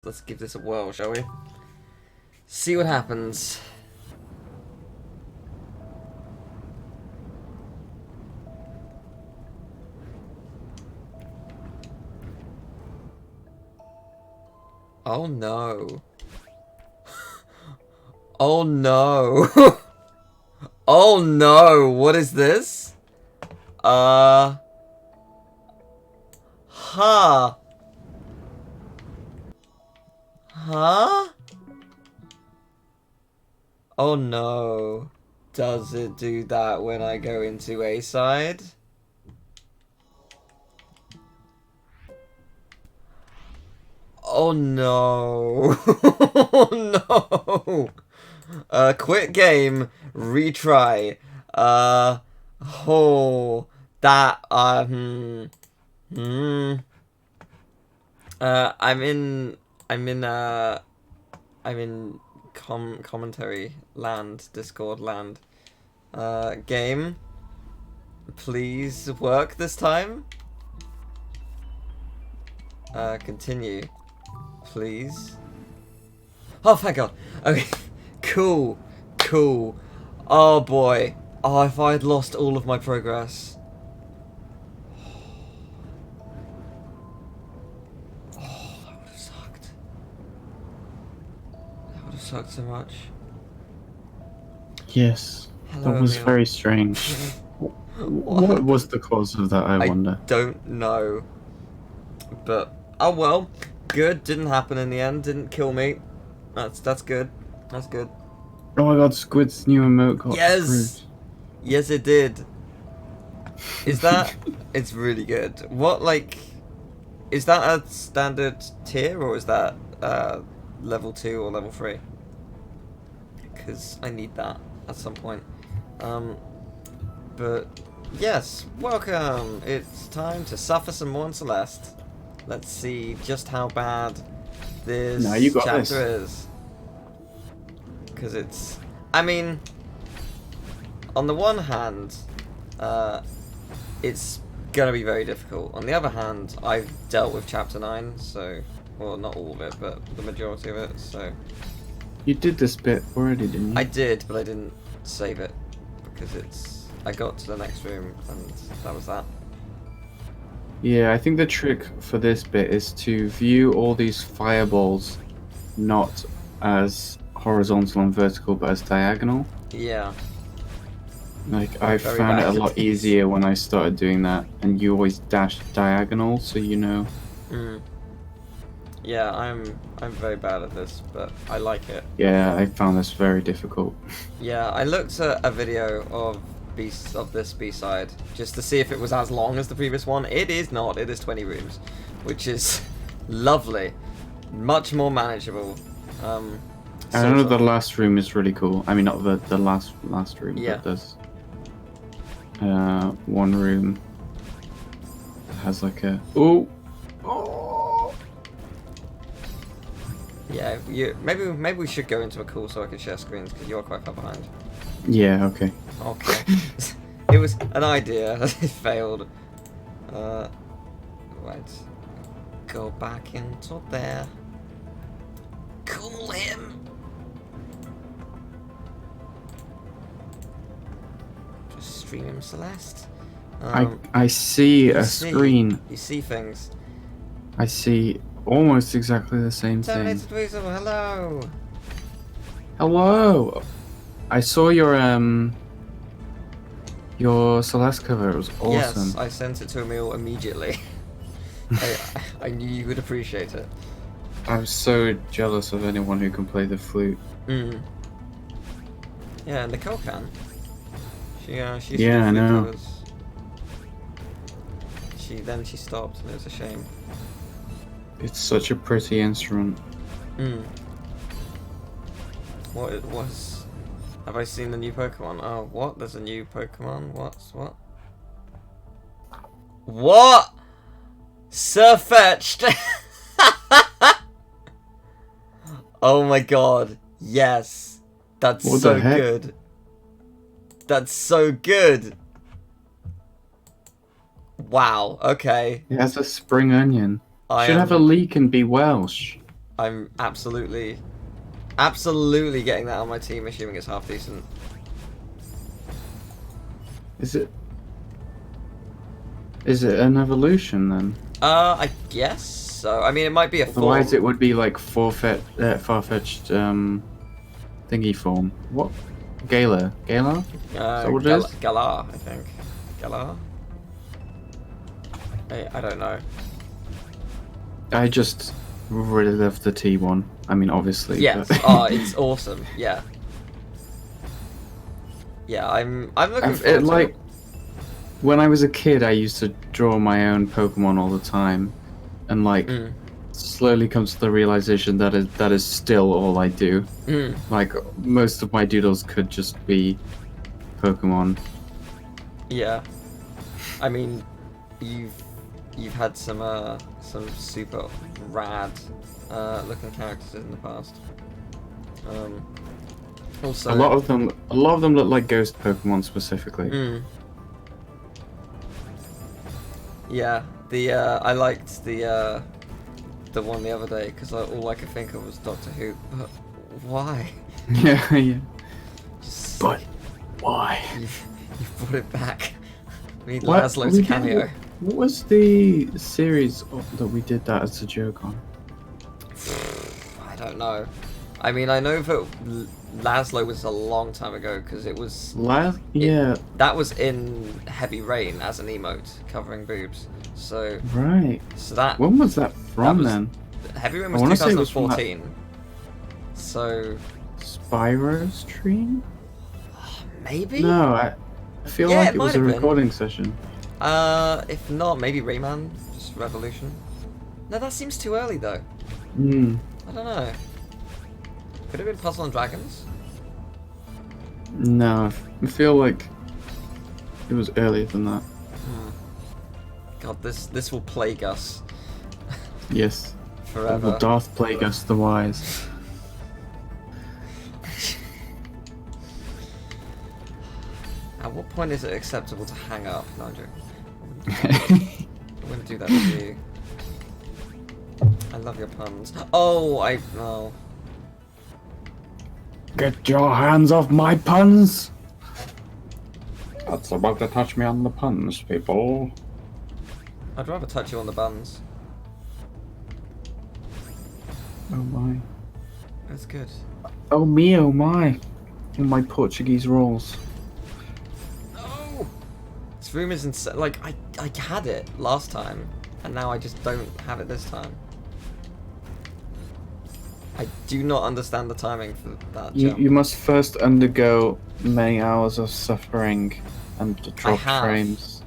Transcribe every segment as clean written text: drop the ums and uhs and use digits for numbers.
Let's give this a whirl, shall we? See what happens. Oh no. Oh no. Oh no, what is this? Huh. Huh? Oh no. Does it do that when I go into A side? Oh no. Oh no. Quit game. Retry. Oh. That, I'm in commentary land, Discord land. Game. Please work this time. Continue. Please. Oh, thank God. Okay. Cool. Cool. Oh, boy. Oh, if I had lost all of my progress. Oh, that would have sucked. That would have sucked so much. Yes. Hello, That was Emil. very strange. What was the cause of that, I wonder? I don't know. But, oh well. Good. Didn't happen in the end. Didn't kill me. That's good. That's good. Oh my god, Squid's new emote got approved. Yes, it did. Is that... It's really good. What, like... Is that a standard tier, or is that level 2 or level 3? Because I need that at some point. But, yes, welcome! It's time to suffer some more in Celeste. Let's see just how bad this chapter is. Because it's... I mean... On the one hand, it's gonna be very difficult. On the other hand, I've dealt with chapter 9, so... Well, not all of it, but the majority of it, so... You did this bit already, didn't you? I did, but I didn't save it. Because it's... I got to the next room, and that was that. Yeah, I think the trick for this bit is to view all these fireballs not as horizontal and vertical, but as diagonal. Yeah. Like, I found it a lot easier when I started doing that, and you always dash diagonal, so you know. Yeah, I'm very bad at this, but I like it. Yeah, I found this very difficult. Yeah, I looked at a video of this B-side just to see if it was as long as the previous one. It is not. It is 20 rooms, which is lovely, much more manageable. I know the last room is really cool. I mean, not the last room, yeah. But there's one room that has like a Yeah, maybe we should go into a call so I can share screens because you're quite far behind. Yeah. Okay. Okay. It was an idea. It failed. Right. Go back into there. Cool him. Just stream him, Celeste. I see a screen. You see things. I see almost exactly the same thing. Terminated Weasel, hello. Hello. I saw your Celeste cover. It was awesome. Yes, I sent it to Emil immediately. I knew you would appreciate it. I'm so jealous of anyone who can play the flute. Yeah, Nicole can. She yeah, I know. Covers. She stopped, and it was a shame. It's such a pretty instrument. What it was? Have I seen the new Pokemon? Oh, what? There's a new Pokemon. What? What? Surfetched. Oh my god. Yes. That's so good. That's so good. Wow. Okay. It has a spring onion. Should have a leak and be Welsh. I'm absolutely getting that on my team, assuming it's half decent. Is it an evolution then? I guess so. I mean, it might be a form. Otherwise, it would be like far-fetched thingy form. What? Gala? Is that what it is? Galar, I think. Galar? I don't know. I just really love the T one. I mean, obviously. Yes. But... Oh, it's awesome. Yeah. Yeah, I'm looking forward to like, it. When I was a kid, I used to draw my own Pokemon all the time, and like slowly comes to the realization that is still all I do. Like most of my doodles could just be Pokemon. Yeah. I mean, you've had some super rad looking characters in the past. Also, a lot of them look like ghost Pokemon specifically. Yeah, I liked the one the other day because all I could think of was Doctor Who. But why? Yeah. But why? You brought it back. We need Laszlo's cameo. What was the series that we did that as a joke on? I don't know. I mean, I know that Laszlo was a long time ago because it was. That was in Heavy Rain as an emote covering boobs. So. Right. So that. When was that from then? Heavy Rain was 2014. So. Spyro's Dream? Maybe. No, I feel like it was a recording session. If not, maybe Rayman, just Revolution. No, that seems too early though. I don't know. Could it have been Puzzle and Dragons? No, I feel like it was earlier than that. God, this will plague us. Yes. Forever. Will Darth plague us the wise? At what point is it acceptable to hang up? No, I'm joking. I'm gonna do that with you. I love your puns. Oh. Get your hands off my puns! That's about to touch me on the puns, people. I'd rather touch you on the buns. Oh my. That's good. Oh me, oh my. In my Portuguese rolls. Oh! This room is insane. Like, I had it last time, and now I just don't have it this time. I do not understand the timing for that jump. You must first undergo many hours of suffering and drop frames.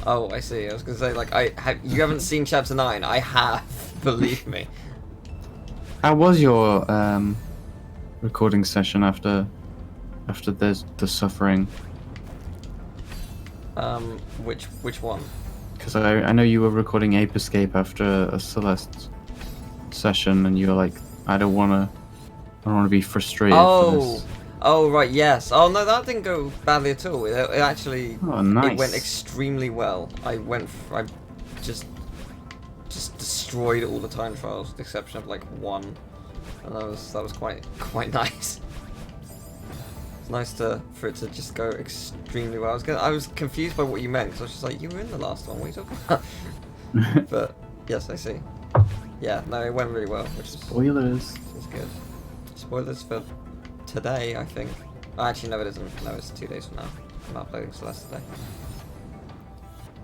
Oh, I see. I was gonna say, like, you haven't seen Chapter 9. I have, believe me. How was your recording session after the suffering? Which one? Because I know you were recording Ape Escape after a Celeste session, and you were like, I don't want to be frustrated for this. Oh right, yes. Oh no, that didn't go badly at all. It actually, nice. It went extremely well. I just destroyed all the time trials, with the exception of like one, and that was quite nice. It's nice for it to just go extremely well. I was confused by what you meant because I was just like, you were in the last one. What are you talking about? But yes, I see. Yeah, no, it went really well, which is spoilers. Is good. Spoilers for today, I think. Oh, actually, no, it isn't. No, it's 2 days from now. I'm uploading Celeste today.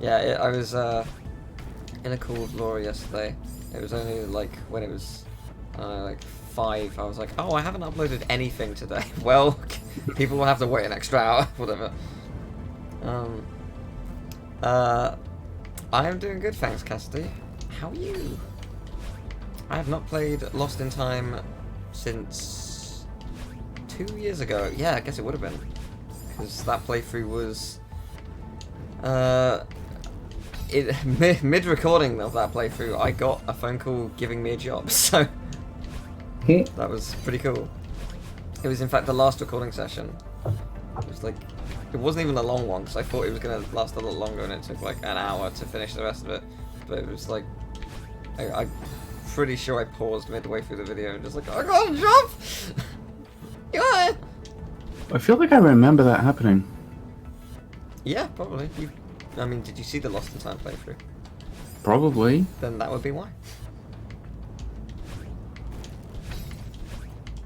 Yeah, I was in a call with Laura yesterday. It was only like when it was like 5. I was like, oh, I haven't uploaded anything today. Well, people will have to wait an extra hour, whatever. I am doing good, thanks, Cassidy. How are you? I have not played Lost in Time since 2 years ago. Yeah, I guess it would have been. Because that playthrough was... mid-recording of that playthrough, I got a phone call giving me a job, so... that was pretty cool. It was in fact the last recording session. It was like... It wasn't even a long one, because I thought it was going to last a lot longer, and it took like an hour to finish the rest of it. But it was like... I pretty sure I paused midway through the video and just like, I gotta jump! Yeah! I feel like I remember that happening. Yeah, probably. I mean, did you see the Lost in Time playthrough? Probably. Then that would be why.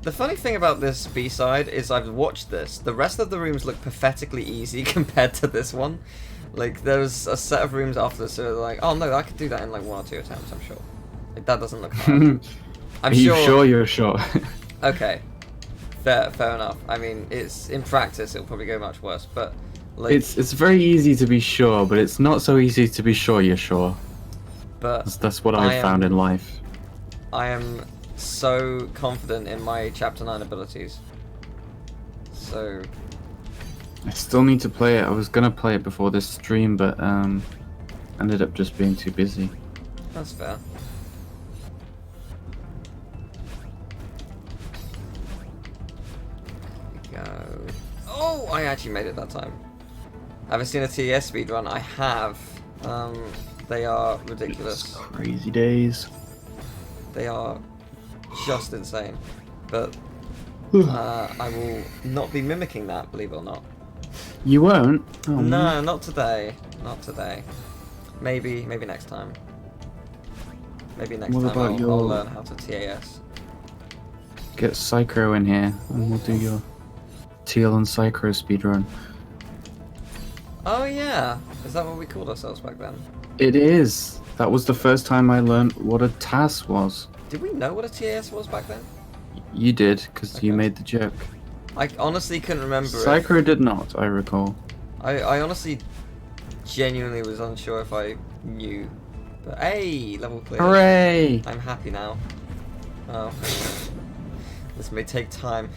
The funny thing about this B-side is I've watched this. The rest of the rooms look pathetically easy compared to this one. Like, there's a set of rooms after this that are like, oh no, I could do that in like 1 or 2 attempts, I'm sure. Like, that doesn't look hard. Are you sure you're sure? Okay. Fair enough. I mean, it's in practice it'll probably go much worse, but like it's very easy to be sure, but it's not so easy to be sure you're sure. But that's what I've found in life. I am so confident in my Chapter 9 abilities. So I still need to play it. I was gonna play it before this stream, but ended up just being too busy. That's fair. Go. Oh, I actually made it that time. Have I seen a TES speedrun? I have. They are ridiculous. It's crazy days. They are just insane. But I will not be mimicking that, believe it or not. You won't? Oh, No, man. not today. Not today. Maybe next time. Maybe next What time about I'll your- learn how to TAS. Get Psycho in here, and we'll do your Teal and Psycho speedrun. Oh yeah, is that what we called ourselves back then? It is. That was the first time I learned what a TAS was. Did we know what a TAS was back then? You did, because Okay. you made the joke. I honestly couldn't remember. Psycho did not, I recall. I honestly, genuinely was unsure if I knew. But hey, level clear. Hooray! I'm happy now. Oh, this may take time.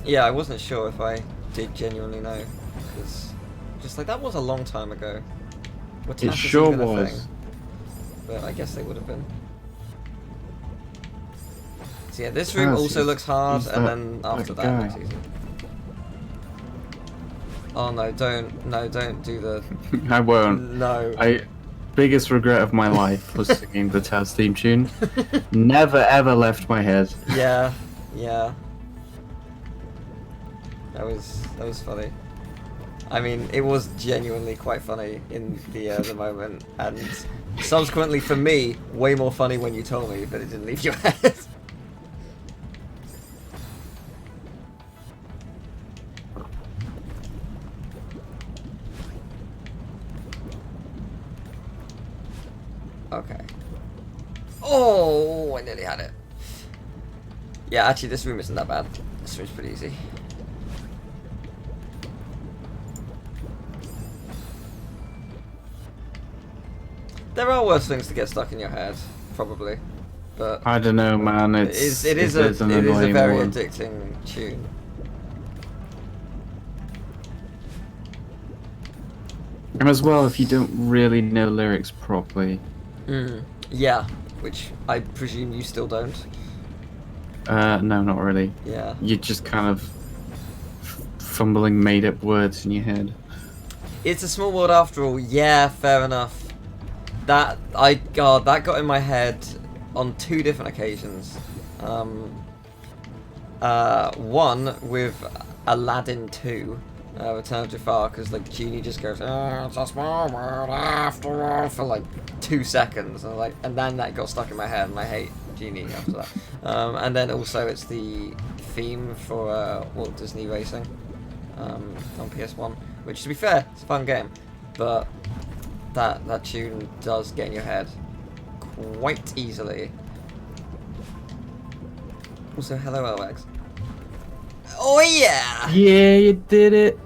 Yeah, I wasn't sure if I did genuinely know, because just like that was a long time ago. Were It TASes sure even a was. thing? But I guess they would have been. So yeah, this room TAS also is- looks hard, is and that- then after that that it looks guy. easy. Oh no, don't do the I won't. no. Biggest regret of my life was singing the TAS theme tune. Never ever left my head. Yeah. That was funny. I mean, it was genuinely quite funny in the moment, and subsequently for me, way more funny when you told me that it didn't leave your head. Okay. Oh, I nearly had it. Yeah, actually, this room isn't that bad. This room's pretty easy. There are worse things to get stuck in your head, probably, but I don't know, man. it is a very addicting tune. And as well, if you don't really know lyrics properly. Yeah, which I presume you still don't. No, not really. Yeah. You're just kind of fumbling made-up words in your head. It's a small world after all. Yeah, fair enough. That got in my head on 2 different occasions. One with Aladdin 2, Return of Jafar, because like Genie just goes, "It's a small world after all," for like 2 seconds, and then that got stuck in my head, and I hate Genie after that. And then also it's the theme for Walt Disney Racing on PS1, which, to be fair, it's a fun game, but that tune does get in your head quite easily. Also, hello, Alex. Oh yeah! Yeah, you did it.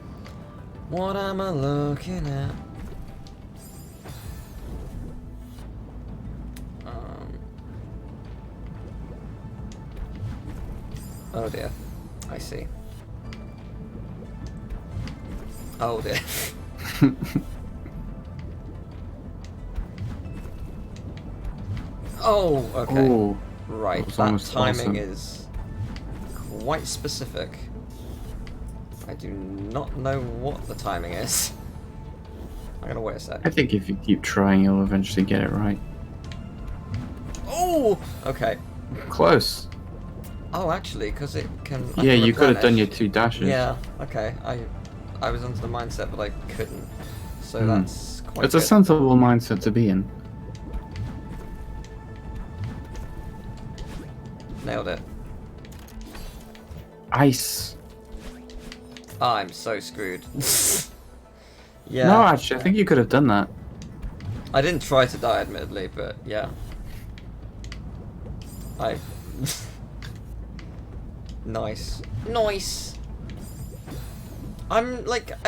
What am I looking at? Oh dear. I see. Oh dear. Oh, okay. Oh, Right, was that almost timing awesome. is quite specific. I do not know what the timing is. I'm gonna wait a sec. I think if you keep trying, you'll eventually get it right. Oh! Okay. Close. Oh, actually, because it can... Yeah, you could have done your replenish. 2 dashes. Yeah, okay. I was under the mindset, but I couldn't. So that's quite It's good. a sensible mindset to be in. Nailed it. Ice. I'm so screwed. Yeah. No, actually, I think you could have done that. I didn't try to die, admittedly, but yeah. Nice. Nice! I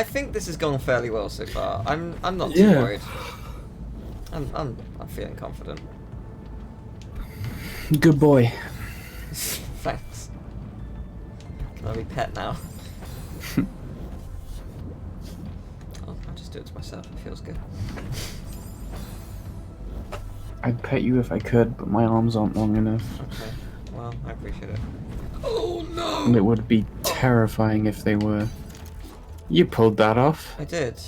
think this has gone fairly well so far. I'm not too worried. I'm feeling confident. Good boy. Thanks. Can I be pet now? I'll just do it to myself. It feels good. I'd pet you if I could, but my arms aren't long enough. Okay. Well, I appreciate it. Oh no! And it would be terrifying if they were. You pulled that off. I did.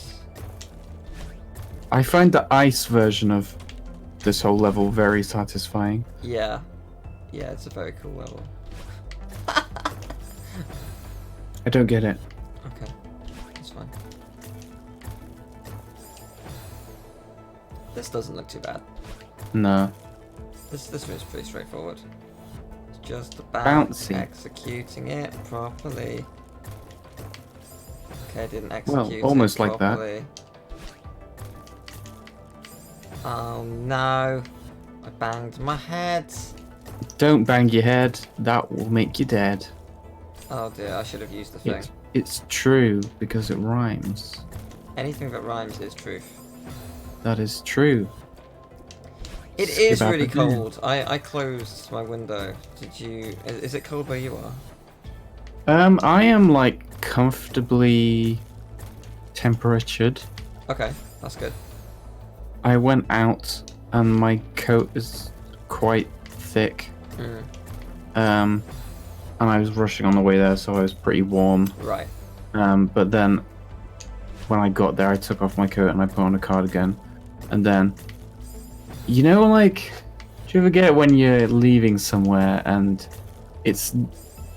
I find the ice version of this whole level very satisfying. Yeah. Yeah, it's a very cool level. I don't get it. Okay. That's fine. This doesn't look too bad. No. This room's pretty straightforward. It's just about Bouncy. executing it properly. Okay, I didn't Well, execute almost it like that. properly. Oh no. I banged my head. Don't bang your head. That will make you dead. Oh dear, I should have used the thing. It's true because it rhymes. Anything that rhymes is truth. That is true. It is Skip really up cold. I closed my window. Did you... Is it cold where you are? I am like comfortably temperatured. Okay, that's good. I went out and my coat is quite thick. And I was rushing on the way there, so I was pretty warm. Right. But then when I got there, I took off my coat and I put on a cardigan. And then, you know, like, do you ever get when you're leaving somewhere and it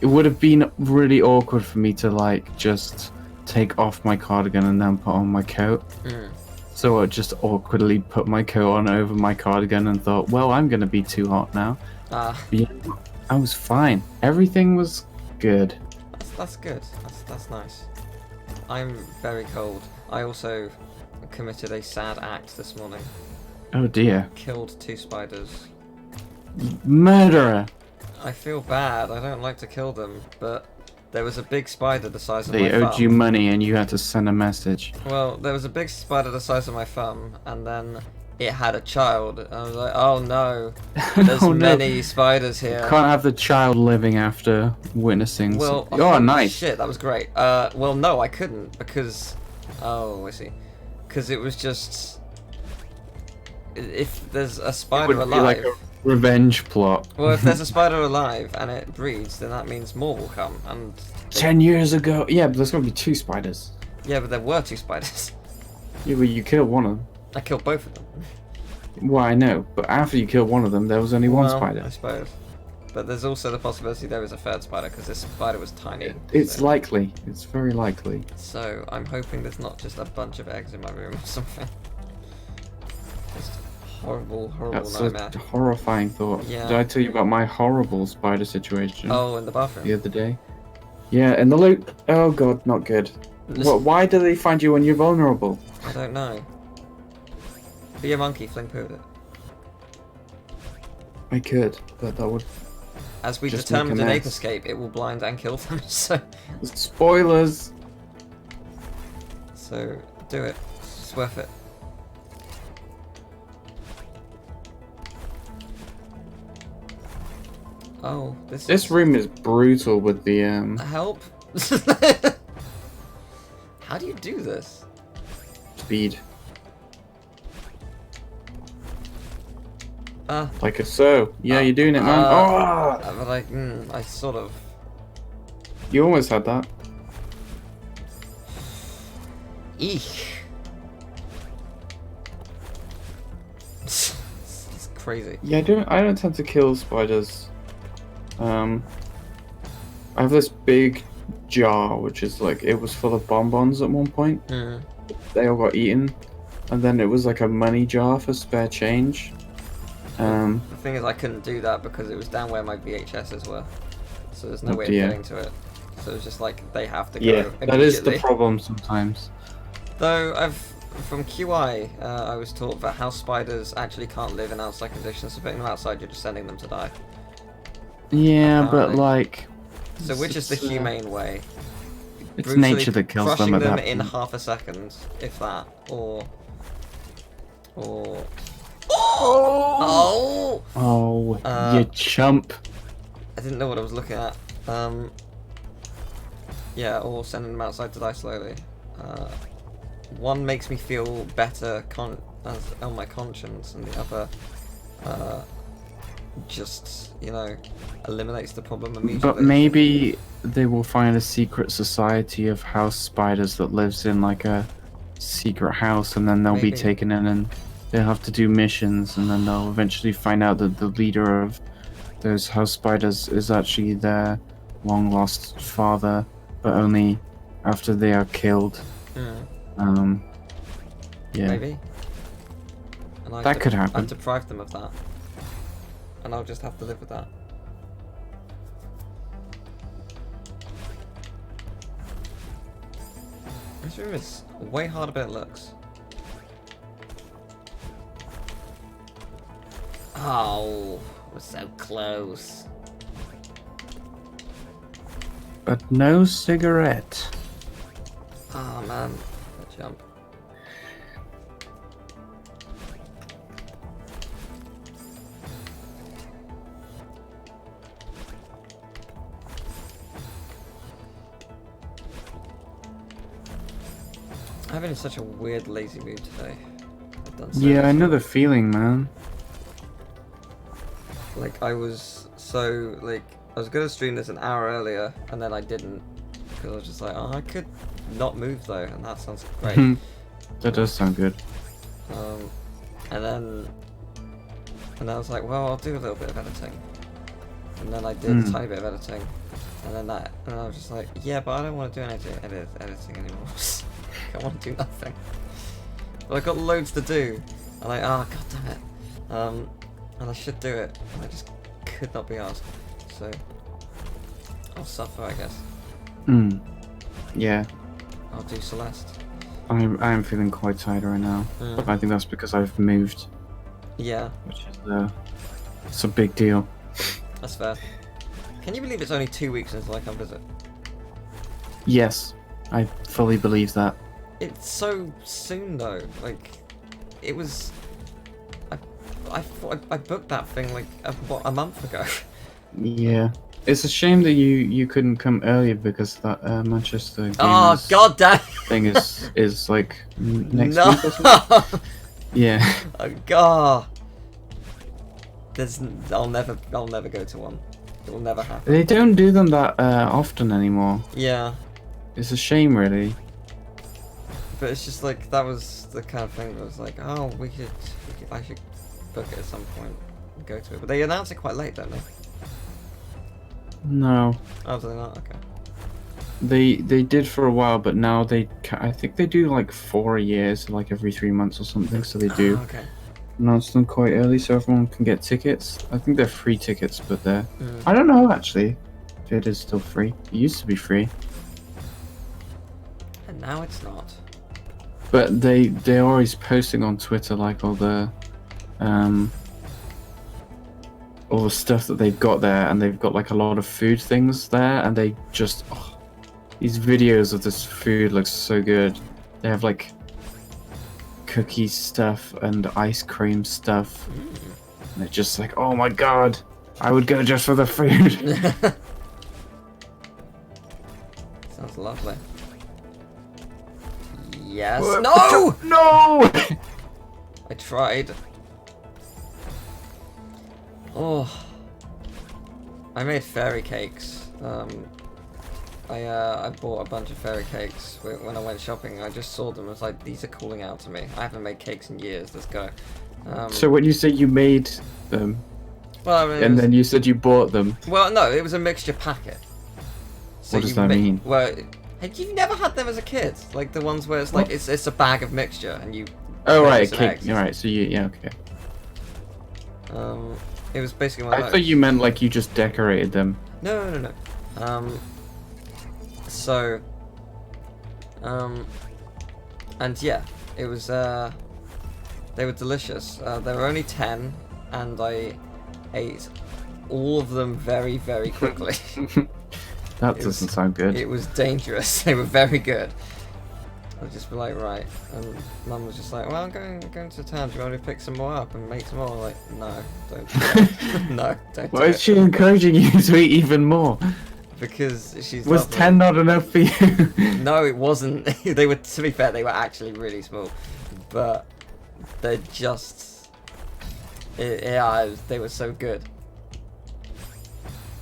would have been really awkward for me to like just take off my cardigan and then put on my coat. So I just awkwardly put my coat on over my cardigan and thought, well, I'm gonna be too hot now. But yeah, I was fine. Everything was good. That's good. That's nice. I'm very cold. I also committed a sad act this morning. Oh dear. Killed 2 spiders. Murderer! I feel bad. I don't like to kill them, but there was a big spider the size of my thumb. They owed you money and you had to send a message. Well, there was a big spider the size of my thumb, and then it had a child. And I was like, oh no, there's many spiders here. You can't have the child living after witnessing. Well, oh, nice. Shit, that was great. Well, no, I couldn't because. Oh, I see. Because it was just. If there's a spider it would alive. Be like a revenge plot. Well, if there's a spider alive and it breeds, then that means more will come. And 10 years ago, yeah, but there's gonna be 2 spiders. Yeah, but there were 2 spiders. Yeah, but you killed one of them. I killed both of them. Well, I know, but after you killed one of them, there was only one spider. I suppose. But there's also the possibility there is a 3rd spider because this spider was tiny. It's likely. It's very likely. So I'm hoping there's not just a bunch of eggs in my room or something. Just horrible nightmare. That's a horrifying thought. Yeah. Did I tell you about my horrible spider situation? Oh, in the bathroom. The other day. Yeah, in the loot. Oh god, not good. Why do they find you when you're vulnerable? I don't know. Be a monkey, fling poo at it. I could, but that would. As we just determined in make a Ape mess. Escape, it will blind and kill them, so Spoilers! do it. It's worth it. Oh, This room is brutal with the Help? How do you do this? speed. Ah. Like so. Yeah, you're doing it, man. But like, I sort of. You almost had that. Eek. It's crazy. Yeah, I don't tend to kill spiders. I have this big jar, which is like, it was full of bonbons at one point. They all got eaten, and then it was like a money jar for spare change. The thing is, I couldn't do that because it was down where my VHSs were, so there's no way of getting to it. So it's just like they have to go immediately. That is the problem sometimes. Though from QI, I was taught that house spiders actually can't live in outside conditions, so putting them outside, you're just sending them to die. Yeah, Apparently. but like... So which is the humane way? It's nature that kills them at that point. Crushing them in half a second, if that, or... You chump. I didn't know what I was looking at. Yeah, or sending them outside to die slowly. One makes me feel better on my conscience, and the other just, you know, eliminates the problem immediately. But maybe they will find a secret society of house spiders that lives in like a secret house, and then they'll be taken in and they'll have to do missions, and then they'll eventually find out that the leader of those house spiders is actually their long lost father, but only after they are killed. Yeah. Maybe. And that could happen. I've deprived them of that. And I'll just have to live with that. This room is way harder than it looks. Oh, we're so close. But no cigarette. Oh man, that jump. I've been in such a weird, lazy mood today. I've done so yeah, much I know work. the feeling, man. Like, I was so, like, I was gonna stream this an hour earlier, and then I didn't. Because I was just like, oh, I could not move though, and that sounds great. That does sound good. And then I was like, well, I'll do a little bit of editing. And then I did a tiny bit of editing. And then I was just like, yeah, but I don't want to do any editing anymore. I want to do nothing. But I've got loads to do. And god damn it. And I should do it. And I just could not be asked. So I'll suffer, I guess. Yeah. I'll do Celeste. I am feeling quite tired right now. But I think that's because I've moved. Yeah. Which is it's a big deal. That's fair. Can you believe it's only 2 weeks until I come visit? Yes, I fully believe that. It's so soon though. Like, it was. I booked that thing like a month ago. Yeah, it's a shame that you couldn't come earlier because that Manchester Gamers god damn thing is like next no. week or something. Yeah. Oh god. I'll never go to one. It will never happen. They don't do them that often anymore. Yeah. It's a shame, really. But it's just like, that was the kind of thing that was like, oh, I should book it at some point and go to it. But they announced it quite late, don't they? No. Oh, do they not? Okay. They did for a while, but now I think they do like 4 a year, so like every 3 months or something. So they do announce them quite early, so everyone can get tickets. I think they're free tickets, but they're I don't know actually if it is still free. It used to be free, and now it's not. But they're always posting on Twitter like all the stuff that they've got there, and they've got like a lot of food things there, and they just these videos of this food looks so good. They have like cookie stuff and ice cream stuff, and they're just like, oh my god, I would go just for the food. Sounds lovely. Yes. No! No! I tried. Oh. I made fairy cakes. I bought a bunch of fairy cakes when I went shopping. I just saw them. I was like, these are calling out to me. I haven't made cakes in years. Let's go. So when you say you made them, well, I mean, and then you said you bought them. Well, no, it was a mixture packet. So What does that mean? Well, you've never had them as a kid, like the ones where it's like it's a bag of mixture and you. Oh right, okay. You're right. So okay. It was basically one of I those. thought you meant like you just decorated them. No. So. And yeah, it was. They were delicious. There were only 10, and I ate all of them very, very quickly. That doesn't sound good. It was dangerous. They were very good. I'd just be like, right, and Mum was just like, well, I'm going to town. Do you want me to pick some more up and make some more? I'm like, no, don't do that. No, don't do Why is she encouraging you to eat even more? Because she's. Was 10 not enough for you? No, it wasn't. They were, to be fair, they were actually really small, but they're just. They were so good.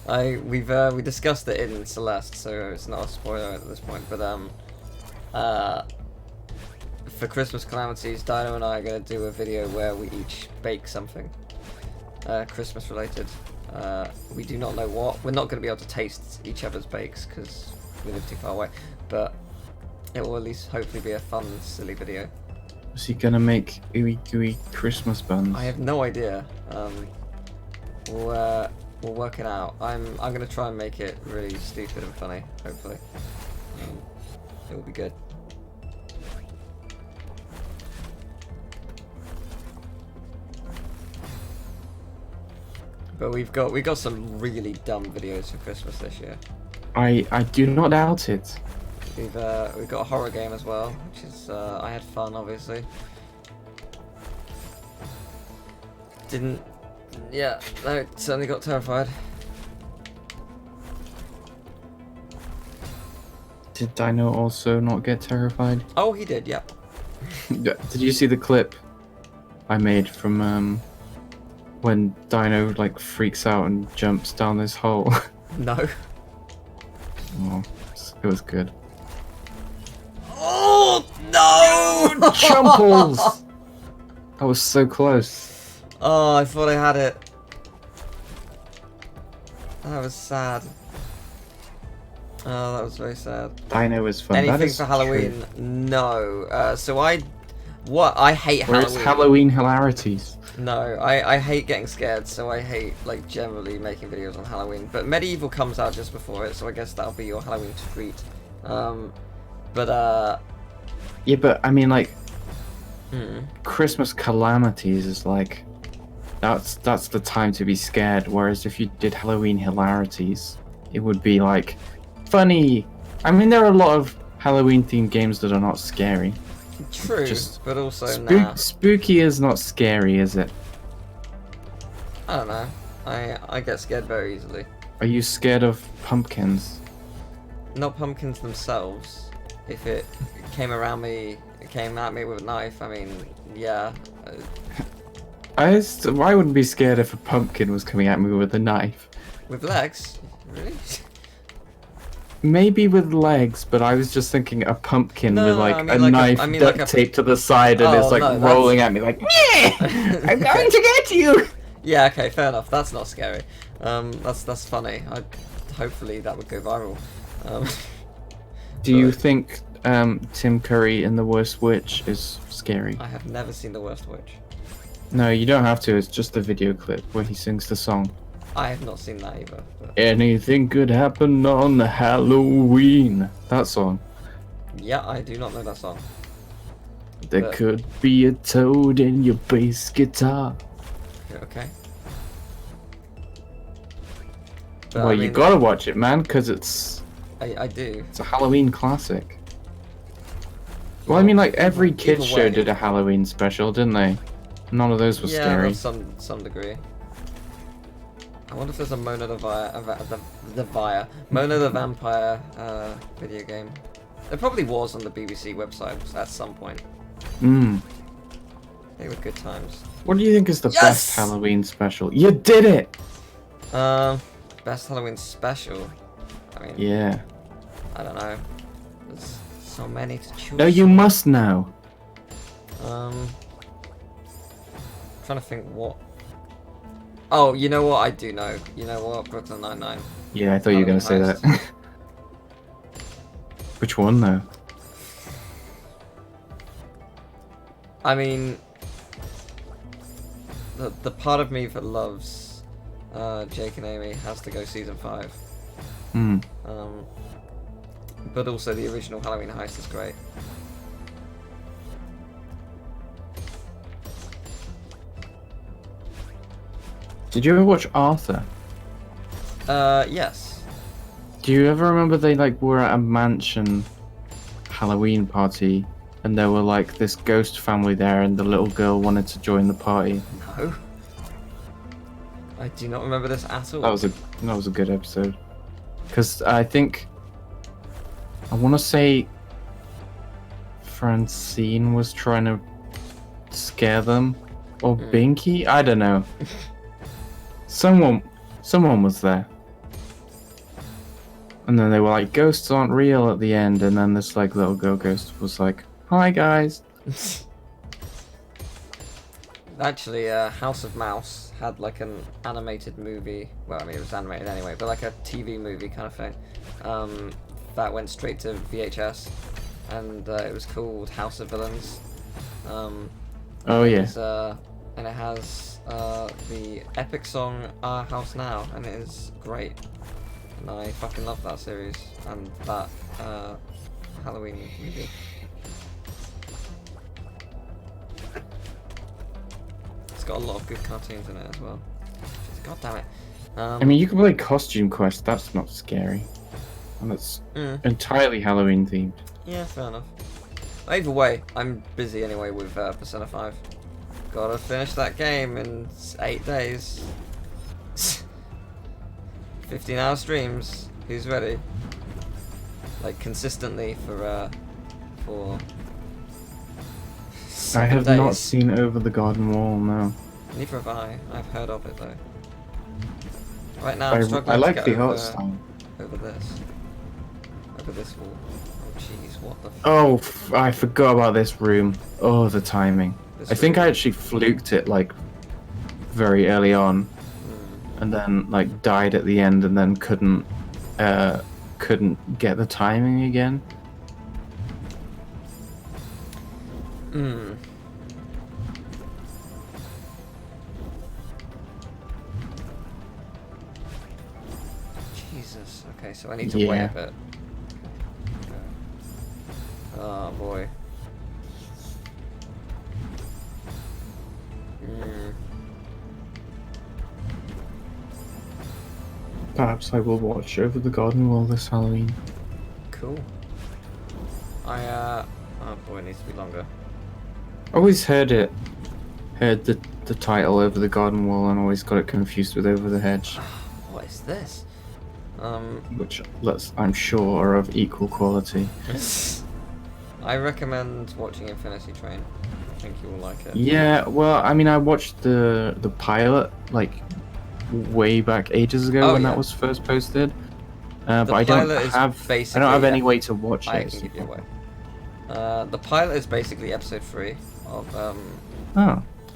We discussed it in Celeste, so it's not a spoiler at this point. But for Christmas Calamities, Dino and I are gonna do a video where we each bake something, Christmas related. We do not know what. We're not gonna be able to taste each other's bakes because we live too far away. But it will at least hopefully be a fun, silly video. Is he gonna make ooey gooey Christmas buns? I have no idea. We'll work it out. I'm gonna try and make it really stupid and funny. Hopefully, it will be good. But we've got some really dumb videos for Christmas this year. I do not doubt it. We've got a horror game as well, which is I had fun obviously. Yeah, no, certainly got terrified. Did Dino also not get terrified? Oh, he did, yeah. Did you see the clip I made from when Dino like freaks out and jumps down this hole? No. Oh, it was good. Oh no! Chumples! That was so close. Oh, I thought I had it. That was sad. Oh, that was very sad. Dino was fun. Anything for Halloween? True. No. So I hate Where's Halloween. Halloween hilarities? No, I hate getting scared, so I hate like generally making videos on Halloween. But Medieval comes out just before it, so I guess that'll be your Halloween treat. Yeah, but I mean like Christmas calamities is like that's the time to be scared. Whereas if you did Halloween hilarities, it would be like funny. I mean, there are a lot of Halloween themed games that are not scary. True, Just but also spooky is not scary, is it? I don't know. I get scared very easily. Are you scared of pumpkins? Not pumpkins themselves. If it came at me with a knife, I mean, yeah. I wouldn't be scared if a pumpkin was coming at me with a knife. With legs? Really? Maybe with legs, but I was just thinking a pumpkin with like a like knife duct taped to the side and it's like rolling at me like, I'm going to get you! Yeah, okay, fair enough. That's not scary. That's funny. Hopefully that would go viral. Do you think Tim Curry in The Worst Witch is scary? I have never seen The Worst Witch. No, you don't have to. It's just a video clip where he sings the song. I have not seen that either. But... Anything could happen on Halloween. That song. Yeah, I do not know that song. There could be a toad in your bass guitar. Okay. But, well, you gotta watch it, man, because it's... I do. It's a Halloween classic. Well, I mean, like, every kids show did a Halloween special, didn't they? None of those were scary. Yeah, some degree. I wonder if there's a Mona the Vampire video game. There probably was on the BBC website at some point. They were good times. What do you think is the best Halloween special? You did it! Best Halloween special? I mean... Yeah. I don't know. There's so many to choose. No, you must know. trying to think what. Oh, you know what? I do know. You know what? Brooklyn Nine-Nine. Yeah, I thought you were going to say that. Which one, though? I mean, the part of me that loves Jake and Amy has to go season 5. Hmm. But also the original Halloween Heist is great. Did you ever watch Arthur? Yes. Do you ever remember they like were at a mansion Halloween party and there were like this ghost family there and the little girl wanted to join the party? No. I do not remember this at all. That was a good episode. Because I think I want to say Francine was trying to scare them, or Binky. I don't know. Someone was there, and then they were like, "Ghosts aren't real" at the end, and then this like little girl ghost was like, "Hi guys." Actually, House of Mouse had like an animated movie. Well, I mean, it was animated anyway, but like a TV movie kind of thing. That went straight to VHS, and it was called House of Villains. Oh yeah. And it has the epic song "Our House Now," and it is great. And I fucking love that series and that Halloween movie. It's got a lot of good cartoons in it as well. God damn it. I mean, you can play Costume Quest. That's not scary, and it's entirely Halloween themed. Yeah, fair enough. Either way, I'm busy anyway with Persona 5. Gotta finish that game in 8 days. 15-hour streams. Who's ready? Like consistently for I have days. not seen Over the Garden Wall, no. Neither have I. I've heard of it though. Right now, I'm struggling I like to the get art style. over this. Over this wall. Oh jeez, what the Oh, I forgot about this room. Oh, the timing. I think I actually fluked it like very early on, and then like died at the end, and then couldn't get the timing again. Jesus. Okay, so I need to wait a bit. Oh boy. Perhaps I will watch Over the Garden Wall this Halloween. Cool. oh boy, it needs to be longer. Always heard the title Over the Garden Wall and always got it confused with Over the Hedge. What is this? Which, I'm sure, are of equal quality. I recommend watching Infinity Train. I think you will like it. Yeah, well, I mean, I watched the pilot like way back ages ago when that was first posted. But I don't have any way to watch it. I can give you a way. The pilot is basically episode 3 of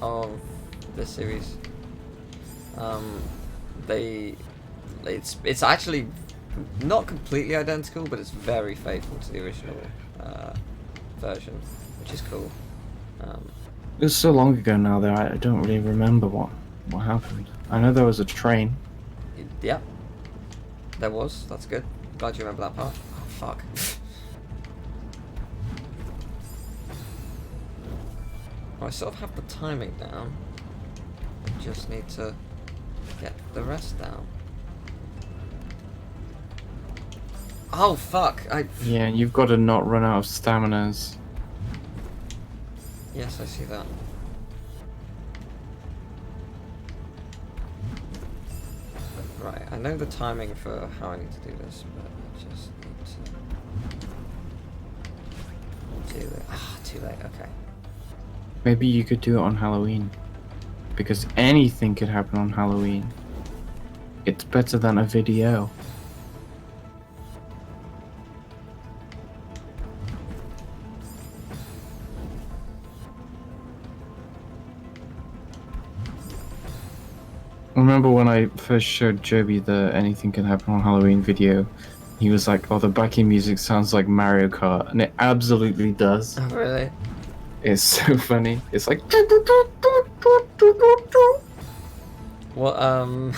of this series. It's actually not completely identical, but it's very faithful to the original version, which is cool. It was so long ago now that I don't really remember what happened. I know there was a train. Yeah, there was. That's good. Glad you remember that part. Oh fuck. I sort of have the timing down. I just need to get the rest down. Oh fuck! Yeah, you've got to not run out of staminas. Yes, I see that. Right, I know the timing for how I need to do this, but I just need to do it. Ah, too late. Okay. Maybe you could do it on Halloween, because anything could happen on Halloween. It's better than a video. remember when I first showed Joby the Anything Can Happen on Halloween video, he was like, oh, the backing music sounds like Mario Kart, and it absolutely does. Oh, really? It's so funny. It's like... What oh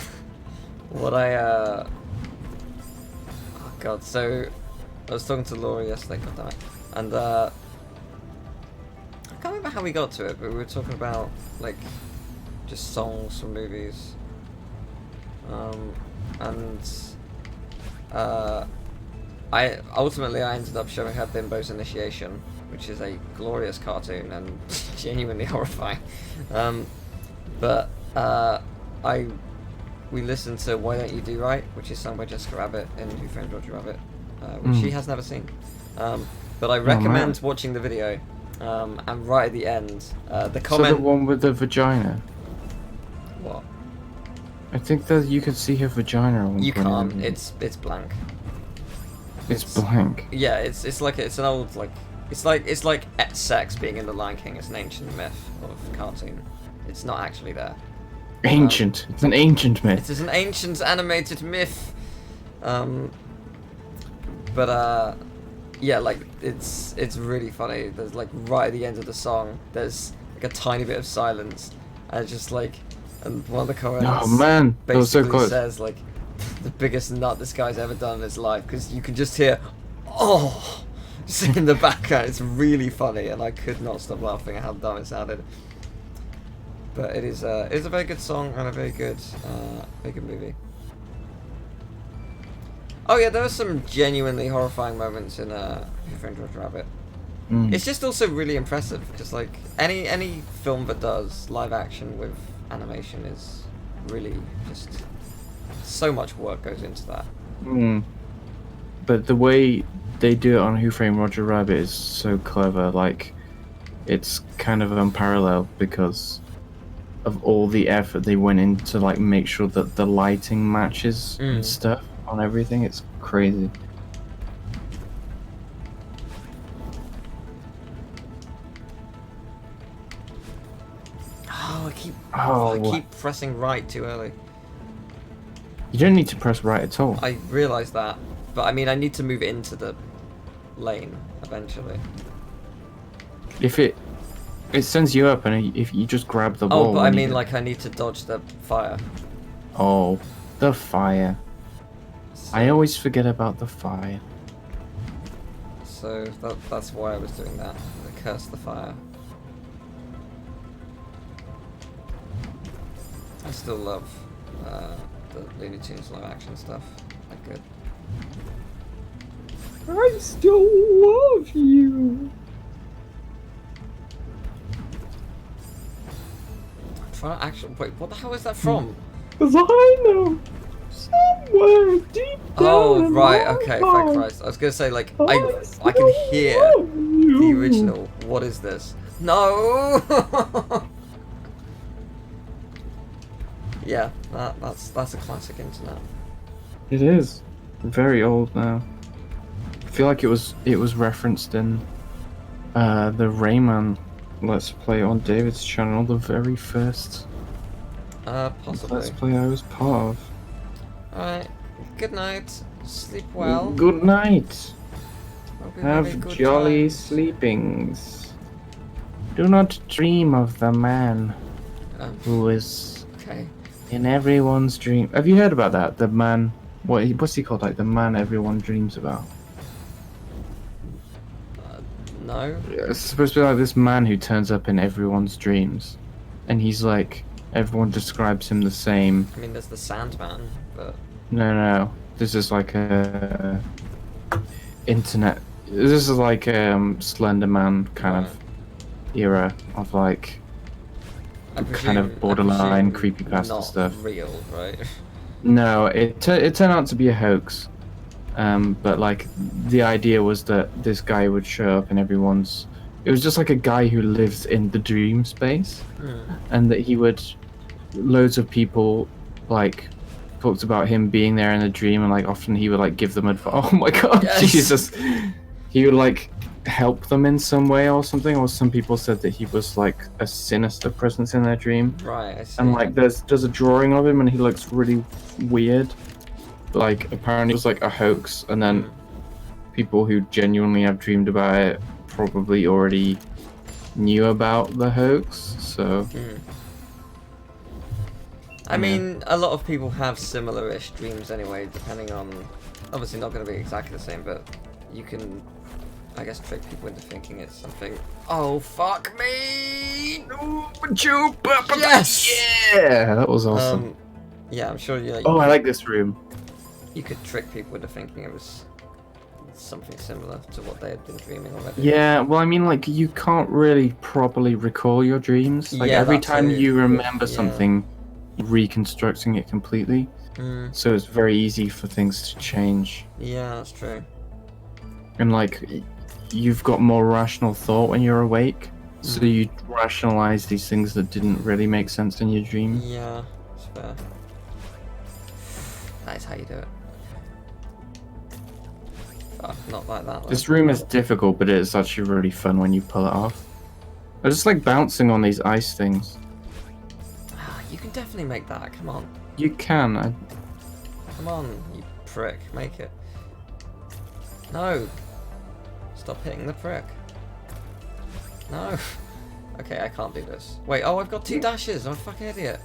god, so I was talking to Laura yesterday, goddammit, and I can't remember how we got to it, but we were talking about like just songs from movies, and I ended up showing her Bimbo's Initiation, which is a glorious cartoon and genuinely horrifying, but we listened to Why Don't You Do Right, which is sung by Jessica Rabbit in Who Framed Roger Rabbit, which she has never seen. But I recommend watching the video. And right at the end, the comment... So the one with the vagina? What? I think that you can see her vagina on one You point. can't. It's blank. It's blank. Yeah, it's like it's an old like it's like sex being in the Lion King. It's an ancient myth of cartoon. It's not actually there. Ancient. It's an ancient myth. It is an ancient animated myth. Yeah, like it's really funny. There's like right at the end of the song, there's like a tiny bit of silence, and it's just like, and one of the comments, oh man, that was so basically close. says like, the biggest nut this guy's ever done in his life, because you can just hear, oh, just in the background. It's really funny, and I could not stop laughing at how dumb it sounded. But it is a very good song and a very good movie. Oh yeah, there were some genuinely horrifying moments in Who Framed Roger Rabbit. It's just also really impressive, because like any film that does live action with animation is really just so much work goes into that. But the way they do it on Who Framed Roger Rabbit is so clever. Like, it's kind of unparalleled because of all the effort they went in to like make sure that the lighting matches and stuff on everything. It's crazy. Oh, I keep pressing right too early. You don't need to press right at all. I realise that, but I mean I need to move into the lane eventually. If it sends you up, and if you just grab the ball. Oh, but I mean like I need to dodge the fire. Oh, the fire. So, I always forget about the fire. So that's why I was doing that. I cursed the fire. I still love the Looney Tunes live action stuff. They're good. I still love you. I'm trying to actually wait. What the hell is that from? 'Cause I know somewhere deep down. Oh right, okay. Thank Christ. I was gonna say like I can hear the original. What is this? No. Yeah, that's a classic internet. It is very old now. I feel like it was referenced in the Rayman Let's Play on David's channel, the very first Possibly. Let's Play I was part of. Alright, good night. Sleep well. Good night. Hope you Have a good jolly time. sleepings. Do not dream of the man who is Okay. in everyone's dream. Have you heard about that? The man, what's he called? Like the man everyone dreams about. No. It's supposed to be like this man who turns up in everyone's dreams, and he's like, everyone describes him the same. I mean, there's the Sandman, but No. This is like a internet. This is like Slender Man kind of era of like kind of borderline creepypasta not stuff. Real, right? No, it turned out to be a hoax. But like the idea was that this guy would show up in everyone's. It was just like a guy who lives in the dream space, and that he would. Loads of people like talked about him being there in a dream, and like often he would like give them advice. Oh my god, Yes. Jesus! He would like help them in some way or something, or some people said that he was like a sinister presence in their dream. Right, I see. And like there's a drawing of him and he looks really weird. Like apparently it was like a hoax, and then people who genuinely have dreamed about it probably already knew about the hoax, so I mean, a lot of people have similar-ish dreams anyway, depending on... Obviously not going to be exactly the same, but you can, I guess, trick people into thinking it's something... Oh, fuck me! Yes! Yeah, that was awesome. Yeah, I'm sure you... Oh, I like this room. You could trick people into thinking it was something similar to what they had been dreaming already. Yeah, well, I mean, like, you can't really properly recall your dreams. Like, every time you remember something, reconstructing it completely. So it's very easy for things to change. Yeah, that's true. And, like, you've got more rational thought when you're awake. So you rationalize these things that didn't really make sense in your dream. Yeah, that's fair. That is how you do it. Not like that. This room is difficult, but it is actually really fun when you pull it off. I just like bouncing on these ice things. You can definitely make that. Come on. You can. Come on, you prick. Make it. No. Stop hitting the prick. No. Okay, I can't do this. Wait, oh, I've got 2 dashes. I'm a fucking idiot.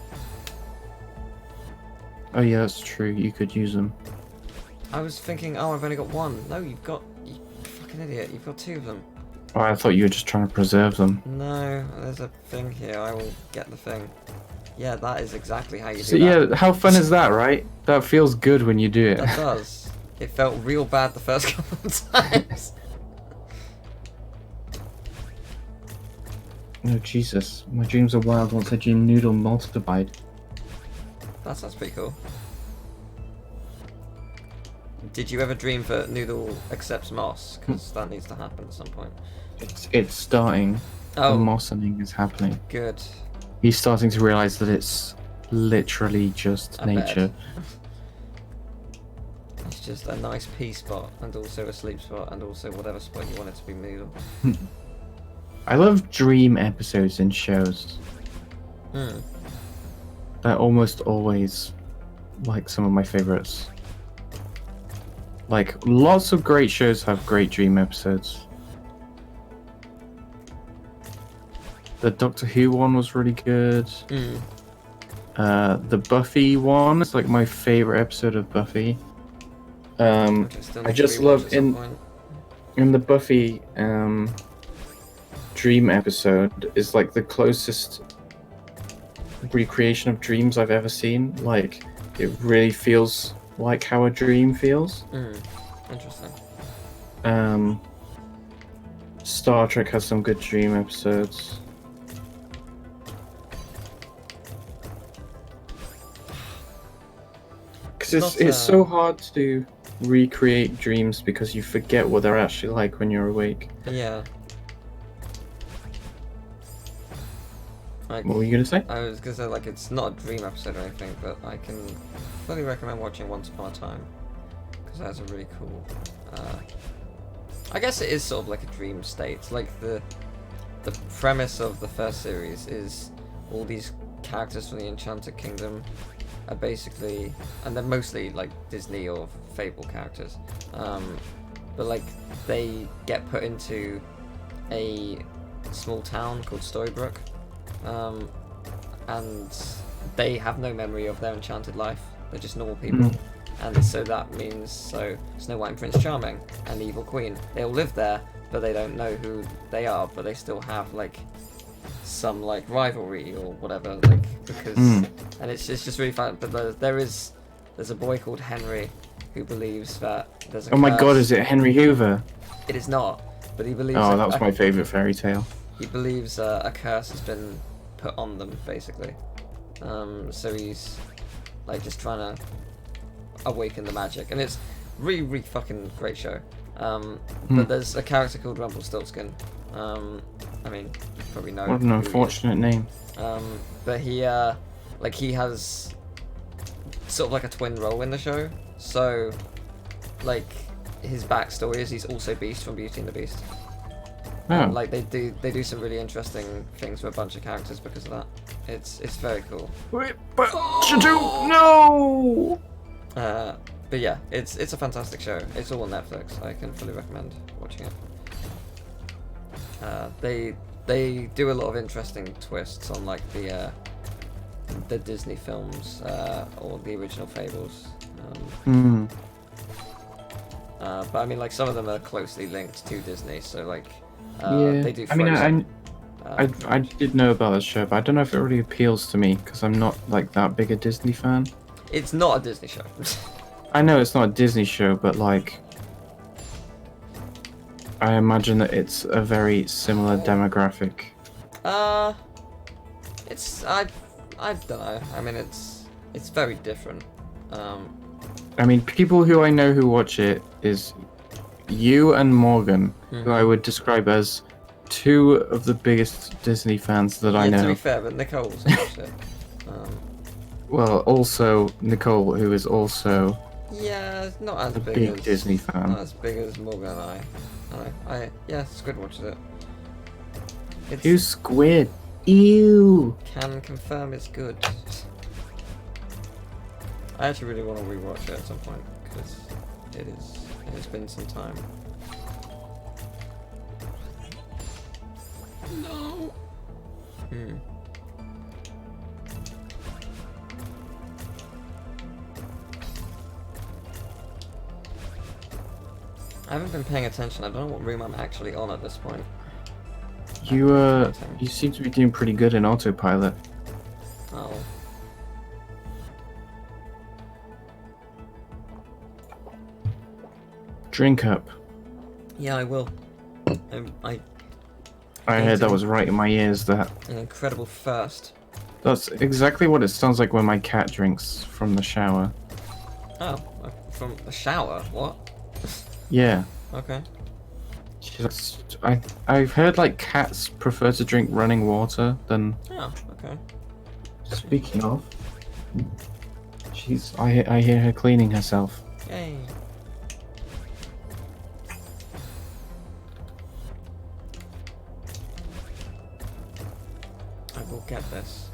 Oh yeah, that's true. You could use them. I was thinking, oh, I've only got 1. No, you fucking idiot. You've got 2 of them. Oh, I thought you were just trying to preserve them. No, there's a thing here. I will get the thing. Yeah, that is exactly how you do So that. yeah, how fun is that, right? That feels good when you do it. That does. It felt real bad the first couple of times. Oh Jesus, my dreams are wild once I dream noodle multiplied. That sounds pretty cool. Did you ever dream that Noodle accepts moss? Because that needs to happen at some point. It's starting. Oh. The mossing is happening. Good. He's starting to realize that it's literally just nature. It's just a nice pee spot, and also a sleep spot, and also whatever spot you want it to be Noodle. I love dream episodes in shows. They're almost always like some of my favorites. Like, lots of great shows have great dream episodes. The Doctor Who one was really good. The Buffy one is like my favorite episode of Buffy. I just love in the Buffy dream episode is like the closest recreation of dreams I've ever seen. Like, it really feels like how a dream feels. Interesting. Star Trek has some good dream episodes. Because it's so hard to recreate dreams because you forget what they're actually like when you're awake. Yeah. What were you gonna say? I was gonna say, like, it's not a dream episode or anything, but I can fully recommend watching Once Upon a Time, because that's a really cool. I guess it is sort of like a dream state. Like the premise of the first series is all these characters from the Enchanted Kingdom are basically, and they're mostly like Disney or Fable characters, but like they get put into a small town called Storybrooke. And they have no memory of their enchanted life. They're just normal people. And so that means, so Snow White and Prince Charming and the Evil Queen, they all live there, but they don't know who they are, but they still have like some like rivalry or whatever, like, because and it's just really fun. But there's a boy called Henry who believes that there's a Oh my god, is it Henry Hoover? It is not, but he believes that was my favorite fairy tale. He believes a curse has been put on them, basically. So he's like just trying to awaken the magic, and it's really fucking great show. But there's a character called Rumpelstiltskin. I mean, you probably know. What an unfortunate name. But he has sort of like a twin role in the show. So, like, his backstory is he's also Beast from Beauty and the Beast. Oh. Like they do some really interesting things with a bunch of characters because of that. It's very cool. Wait, but no. But yeah, it's a fantastic show. It's all on Netflix. I can fully recommend watching it. They do a lot of interesting twists on like the Disney films or the original Fables. But I mean, like some of them are closely linked to Disney, so like they do. Frozen. I did know about this show, but I don't know if it really appeals to me because I'm not like that big a Disney fan. It's not a Disney show. I know it's not a Disney show, but like I imagine that it's a very similar demographic. It's I don't know. I mean, it's very different. I mean, people who I know who watch it is you and Morgan, who I would describe as two of the biggest Disney fans that I know. To be fair, but Nicole also watched it. Well, also Nicole, who is also not as big big as Disney fan. Not as big as Morgan and I. Squid watches it. Who's Squid? Ew. Can confirm it's good. I actually really want to rewatch it at some point because it has been some time. No. I haven't been paying attention. I don't know what room I'm actually on at this point. You seem to be doing pretty good in autopilot. Oh. Drink up. Yeah, I will. I heard that was right in my ears. That an incredible thirst. That's exactly what it sounds like when my cat drinks from the shower. Oh, from the shower? What? Yeah. Okay. I've heard like cats prefer to drink running water than. Oh, okay. Speaking of, I hear her cleaning herself. Yay. I will get this.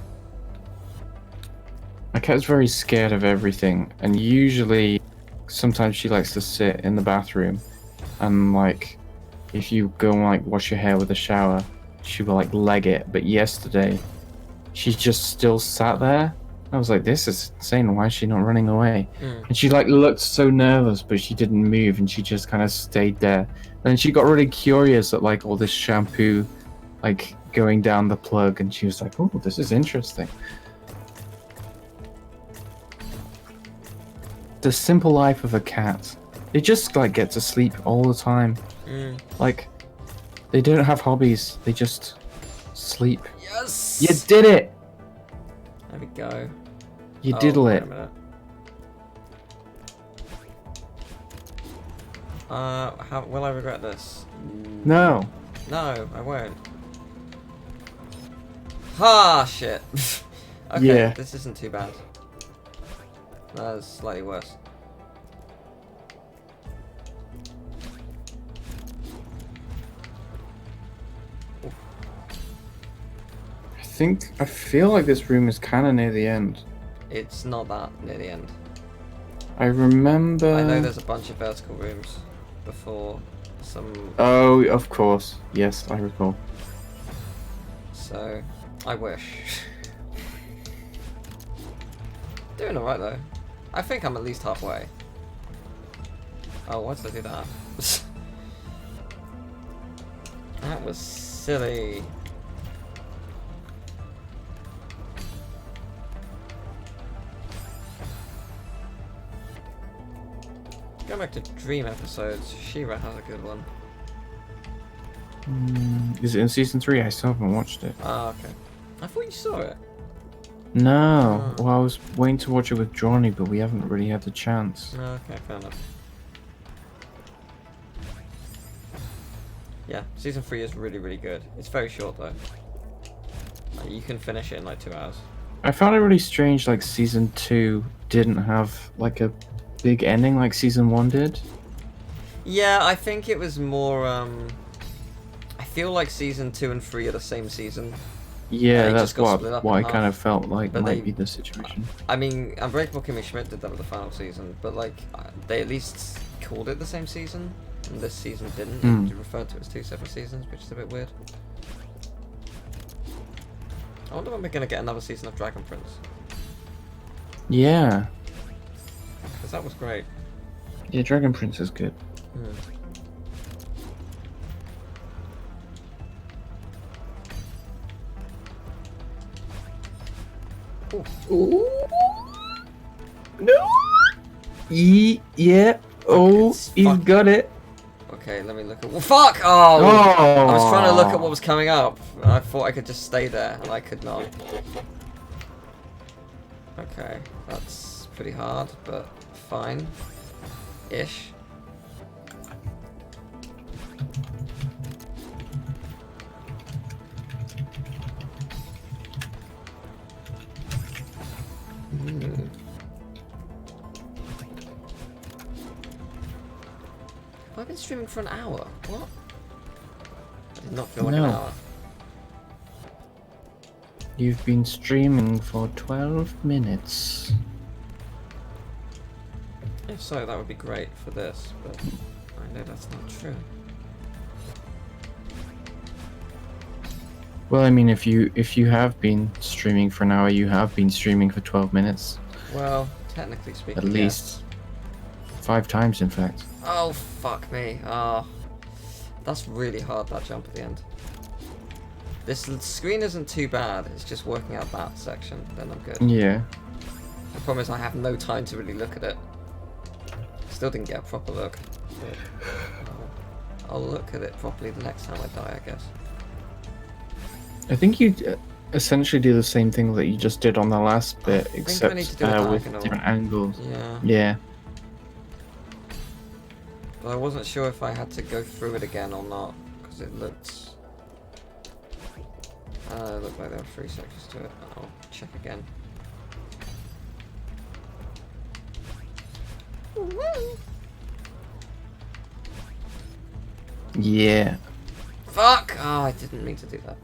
My cat's very scared of everything, and usually, sometimes she likes to sit in the bathroom, and like, if you go and like wash your hair with a shower, she will like leg it. But yesterday, she just still sat there. I was like, this is insane. Why is she not running away? And she like looked so nervous, but she didn't move, and she just kind of stayed there. And she got really curious at like all this shampoo, like going down the plug, and she was like, oh, this is interesting. The simple life of a cat. They just like get to sleep all the time. Like, they don't have hobbies. They just sleep. Yes! You did it! There we go. You diddle it. How will I regret this? No. No, I won't. Ha! Shit. Okay, Yeah. This isn't too bad. That's slightly worse. I feel like this room is kind of near the end. It's not that near the end. I remember. I know there's a bunch of vertical rooms before some. Oh, of course. Yes, I recall. So, I wish. Doing alright though. I think I'm at least halfway. Oh, why did I do that? That was silly. Going back to Dream episodes, She-Ra has a good one. Is it in season 3? I still haven't watched it. Ah, okay. I thought you saw it. No. Well, I was waiting to watch it with Johnny, but we haven't really had the chance. Okay, fair enough. Yeah, season 3 is really, really good. It's very short though. You can finish it in like 2 hours. I found it really strange, like season 2 didn't have like a big ending like season 1 did. Yeah, I think it was more, I feel like season 2 and 3 are the same season. Yeah, They that's just got split what up I in kind half. of felt like But might be the situation. I mean, Unbreakable Kimmy Schmidt did that with the final season, but like they at least called it the same season, and this season didn't. They referred to it as 2 separate seasons, which is a bit weird. I wonder when we're gonna get another season of Dragon Prince. Yeah. Because that was great. Yeah, Dragon Prince is good. Ooh. No. Yeah. Oh, he's got it. Okay, let me look at. Well, fuck! Oh! I was trying to look at what was coming up. I thought I could just stay there, and I could not. Okay, that's pretty hard, but fine. Ish. I've been streaming for an hour. What? I did not feel like an hour. You've been streaming for 12 minutes. If so, that would be great for this, but I know that's not true. Well, I mean, if you have been streaming for an hour, you have been streaming for 12 minutes. Well, technically speaking, at least 5 times, in fact. Oh, fuck me. Oh, that's really hard, that jump at the end. This screen isn't too bad, it's just working out that section, then I'm good. Yeah. The problem is I have no time to really look at it. Still didn't get a proper look. But I'll look at it properly the next time I die, I guess. I think you essentially do the same thing that you just did on the last bit, except with different angles. Yeah. Yeah. But I wasn't sure if I had to go through it again or not, because it looked like there were 3 sections to it. I'll check again. Yeah. Fuck! Oh, I didn't mean to do that.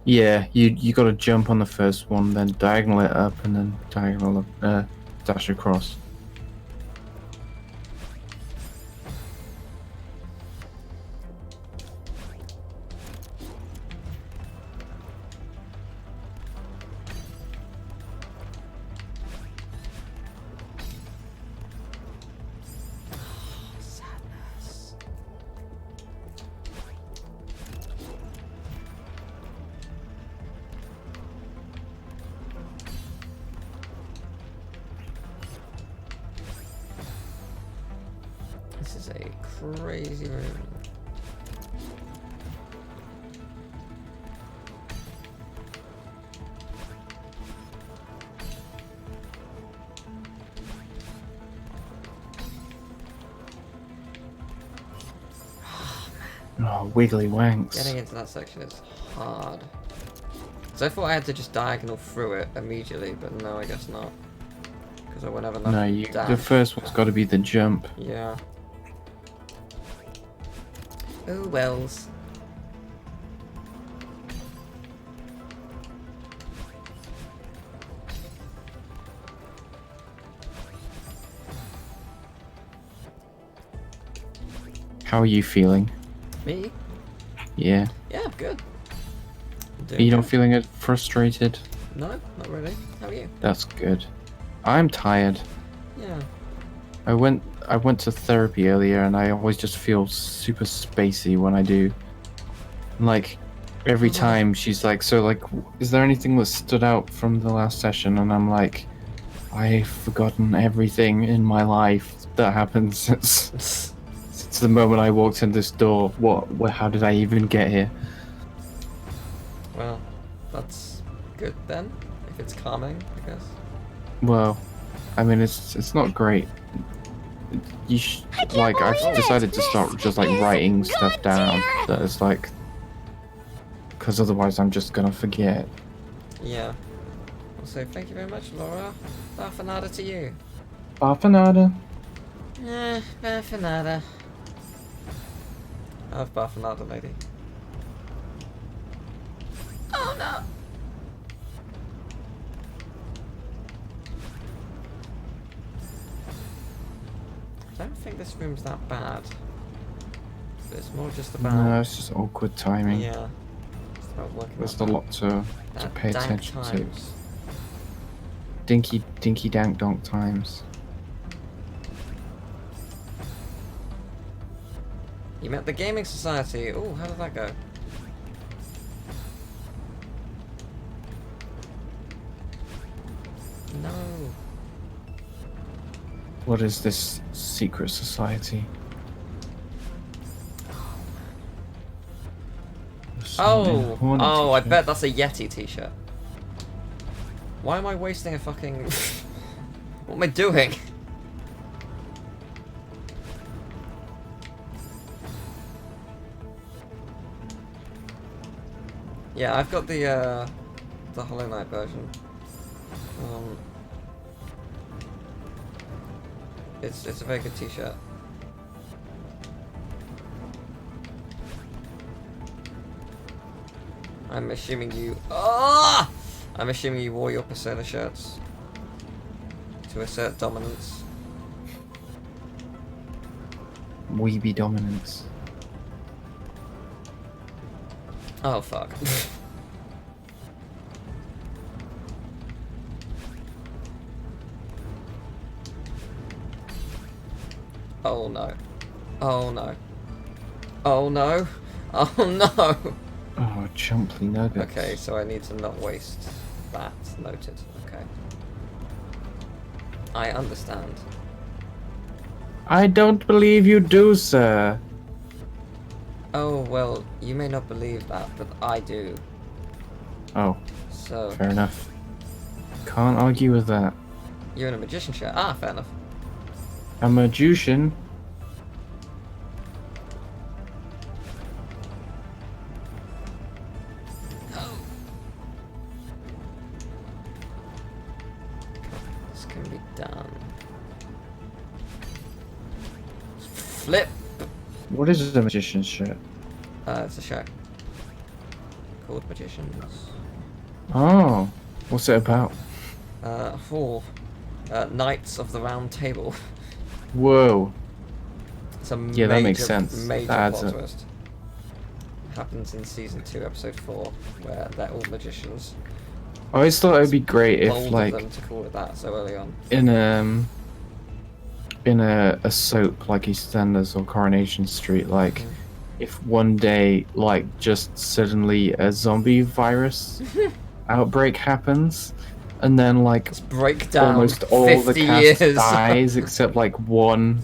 Yeah, you got to jump on the first one, then diagonal it up, and then diagonal dash across. This is a crazy room. Oh, wiggly wanks. Getting into that section is hard. So I thought I had to just diagonal through it immediately, but no, I guess not. Because I won't have enough dash. The first one's got to be the jump. Yeah. Oh wells. How are you feeling? Me? Yeah. Yeah, I'm good. Are you not feeling it frustrated? No, not really. How are you? That's good. I'm tired. Yeah. I went to therapy earlier, and I always just feel super spacey when I do. Like, every time she's like, so like, is there anything that stood out from the last session? And I'm like, I've forgotten everything in my life that happened since the moment I walked in this door. How did I even get here? Well, that's good then, if it's calming, I guess. Well, I mean, it's not great. I've decided to start just like writing stuff down that is like, because otherwise I'm just gonna forget. Yeah. Also, thank you very much, Laura. Barfanada to you. Barfanada. Barfanada. I have Barfanada, lady. Oh no! I don't think this room's that bad. But it's more just about... No, it's just awkward timing. Yeah. It's about working There's out a lot to pay dank attention times. to. Dinky dank donk times. You met the Gaming Society. Oh, how did that go? No. What is this secret society? Oh, I bet that's a Yeti t-shirt. Why am I wasting a fucking... What am I doing? Yeah, I've got the Hollow Knight version. It's a very good t-shirt. I'm assuming you... Ah! I'm assuming you wore your Persona shirts to assert dominance. Weeby dominance. Oh, fuck. Oh, no. Oh, no. Oh, no. Oh, no. Oh, chumply nuggets. Okay, so I need to not waste that. Noted. Okay. I understand. I don't believe you do, sir. Oh, well, you may not believe that, but I do. Oh, So, fair enough. Can't argue with that. you're in a magician shirt. Ah, fair enough. A magician? This can be done. Flip! What is a magician's shirt? It's a show called Magicians. Oh, what's it about? For Knights of the Round Table. Whoa. It's a Yeah, that makes sense. major That adds plot up. twist. Happens in season 2, episode 4, where they're all magicians. I always thought it would be great Bold if, of like, them to call it that so early on. in a soap like EastEnders or Coronation Street, like, if one day, like, just suddenly a zombie virus outbreak happens, and then, like, Let's break down almost all the 50 cast years. dies except, like, one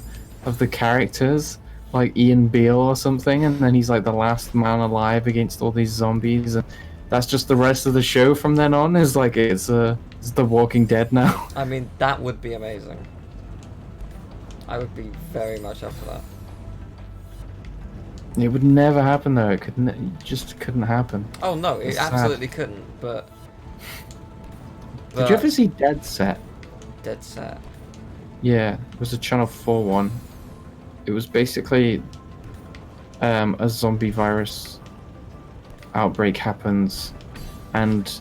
of the characters, like Ian Beale or something, and then he's, like, the last man alive against all these zombies, and that's just the rest of the show from then on, is, like, it's The Walking Dead now. I mean, that would be amazing. I would be very much up for that. It would never happen though. It just couldn't happen. Oh no, it It's absolutely couldn't, but... Did you ever see Dead Set? Dead Set? Yeah, it was a Channel 4 one. It was basically a zombie virus outbreak happens, and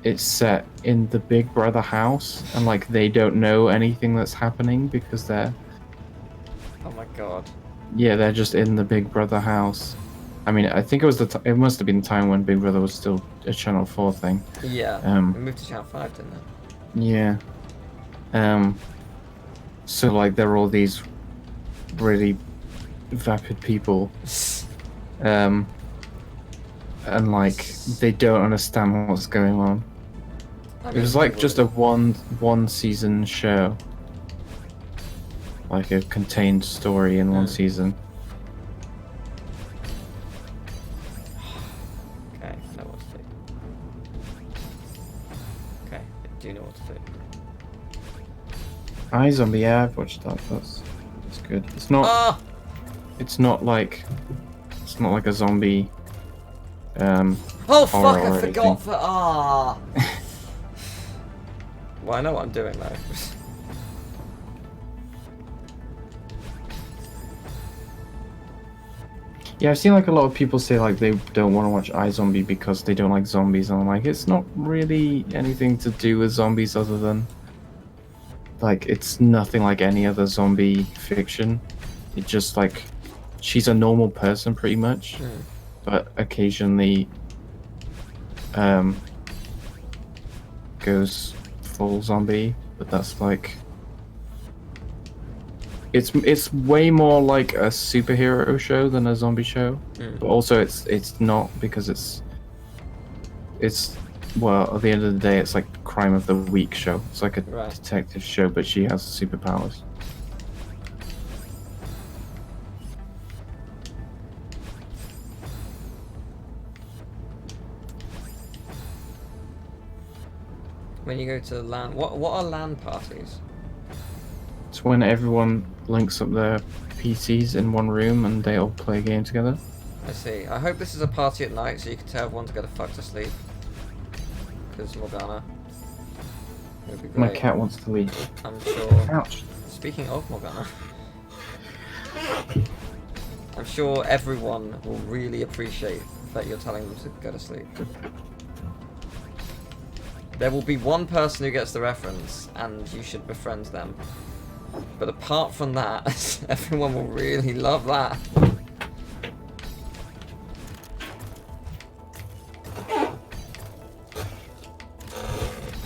it's set in the Big Brother house, and like they don't know anything that's happening because they're Oh my god. they're just in the Big Brother house. I mean, I think it was it must have been the time when Big Brother was still a Channel 4 thing. Yeah, we moved to Channel 5, didn't it? Yeah. So like there are all these really vapid people, and like they don't understand what's going on. It was like just a one season show, like a contained story in one season. Okay, I know what to do. Okay, I do know what to do. iZombie, yeah, I've watched that. That's good. It's not. Ah! It's not like a zombie. Oh fuck! horror I or forgot anything. for Well, I know what I'm doing though. Yeah, I've seen like a lot of people say like they don't want to watch iZombie because they don't like zombies, and I'm like, it's not really anything to do with zombies other than like it's nothing like any other zombie fiction. It's just like she's a normal person pretty much, but occasionally goes full zombie, but that's like it's way more like a superhero show than a zombie show. But also it's not, because it's well, at the end of the day it's like crime of the week show. It's like a detective show, but she has superpowers. When you go to LAN, what are LAN parties? It's when everyone links up their PCs in one room and they all play a game together. I see. I hope this is a party at night so you can tell everyone to go to fuck to sleep. Because Morgana. It would be great. My cat wants to leave. I'm sure. Ouch. Speaking of Morgana, I'm sure everyone will really appreciate that you're telling them to go to sleep. There will be one person who gets the reference, and you should befriend them. But apart from that, everyone will really love that.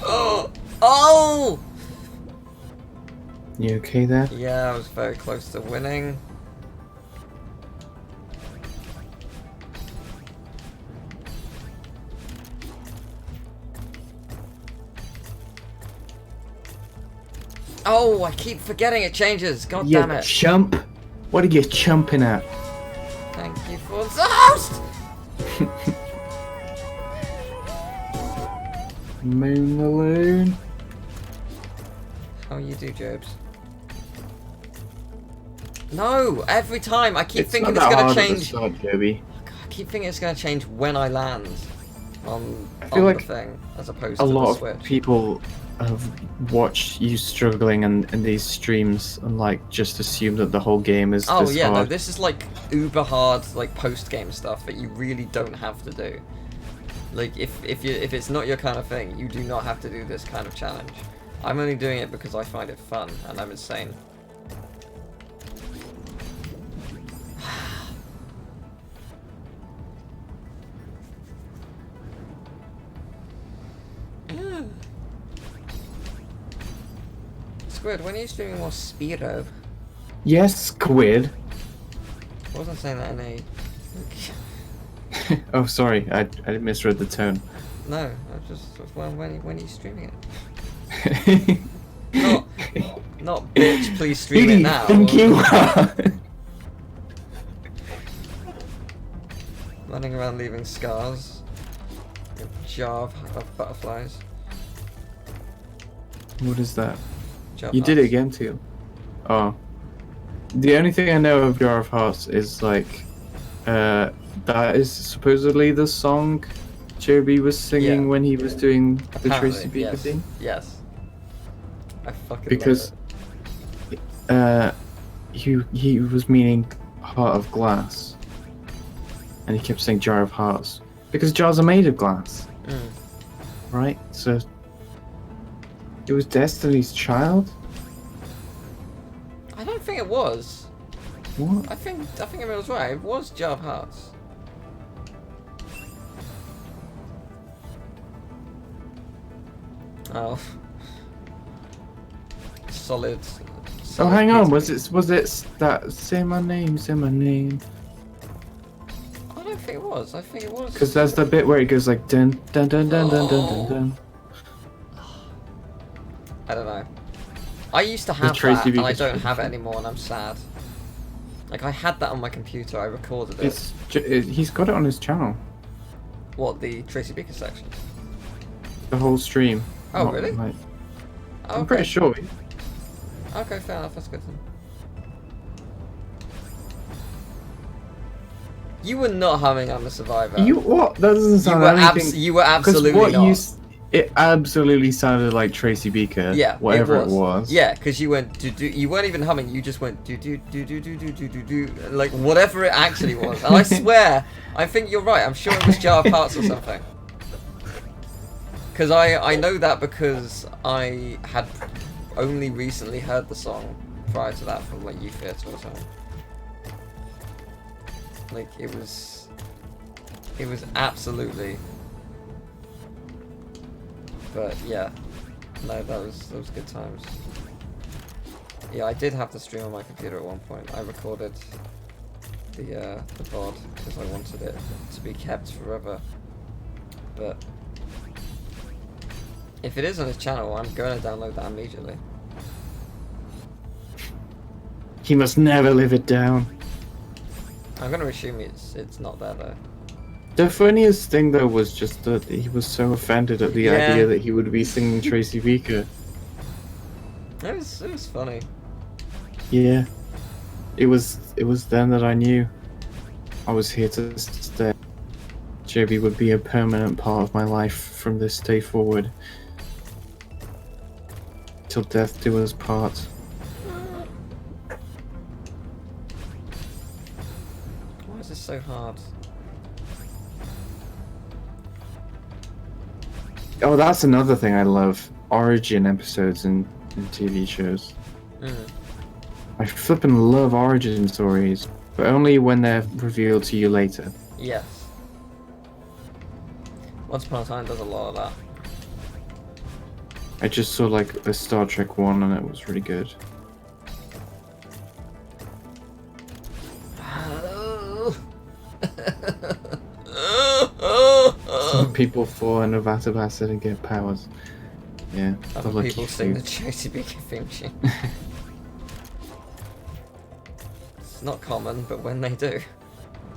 Oh! Oh! You okay there? Yeah, I was very close to winning. Oh, I keep forgetting it changes. God damn it. Chump. What are you chumping at? Thank you for the host! Moon Alone. How you do, Jobs? No! Every time! I keep thinking it's going to change. Joby. I keep thinking it's going to change when I land on like the thing, as opposed a to the lot Switch. of people have watched you struggling in these streams and like just assume that the whole game is Oh this yeah, hard. no, this is like uber hard, like post-game stuff that you really don't have to do. Like if it's not your kind of thing, you do not have to do this kind of challenge. I'm only doing it because I find it fun and I'm insane. Squid, when are you streaming more Speedo? Yes, Squid. I wasn't saying that in a... Oh, sorry, I misread the tone. No, I just... when are you streaming it? Not bitch, please stream it now. Thank you. Running around leaving scars. A jar of butterflies. What is that? Jar You of did it hearts. again too. Oh. The only thing I know of Jar of Hearts is like, that is supposedly the song Joby was singing when he was doing the Tracy Beaker yes. thing. Yes. I fucking Because love he was meaning Heart of Glass, and he kept saying Jar of Hearts because jars are made of glass, right? So it was Destiny's Child. I don't think it was. What? I think it was right. It was Jar of Hearts. Oh. Solid. Oh, hang on. Was it that say my name? I don't think it was. I think it was. Because there's the bit where it goes like dun dun dun dun dun dun dun dun. I don't know. I used to have that, and I don't have it anymore, and I'm sad. Like, I had that on my computer, I recorded it. He's got it on his channel. What, the Tracy Beaker section? The whole stream. Oh, really? Like, Oh, I'm pretty sure. Okay, fair enough, that's good then. You were not humming I'm a Survivor. You what? That doesn't sound anything. You were absolutely not. it absolutely sounded like Tracy Beaker. Yeah, whatever it was. Yeah, because you went do do. You weren't even humming. You just went do do do do do do do do do, like whatever it actually was. And I swear, I think you're right. I'm sure it was Jar of Hearts or something. Because I know that because I had only recently heard the song prior to that from like Youth Theatre or something. Like it was absolutely. But yeah, no, that was good times. Yeah, I did have the stream on my computer at one point. I recorded the VOD because I wanted it to be kept forever. But if it is on his channel, I'm going to download that immediately. He must never live it down. I'm going to assume it's not there though. The funniest thing though was just that he was so offended at the idea that he would be singing Tracy Beaker. It was funny. Yeah. It was then that I knew I was here to stay. Joby would be a permanent part of my life from this day forward. Till death do us part. Why is this so hard? Oh, that's another thing I love. Origin episodes in TV shows. I flippin' love origin stories, but only when they're revealed to you later. Yes. Once Upon a Time does a lot of that. I just saw like a Star Trek one and it was really good. Some people fall in a vat of acid and get powers. Yeah. Other people sing the Tracy Beaker theme tune. It's not common, but when they do.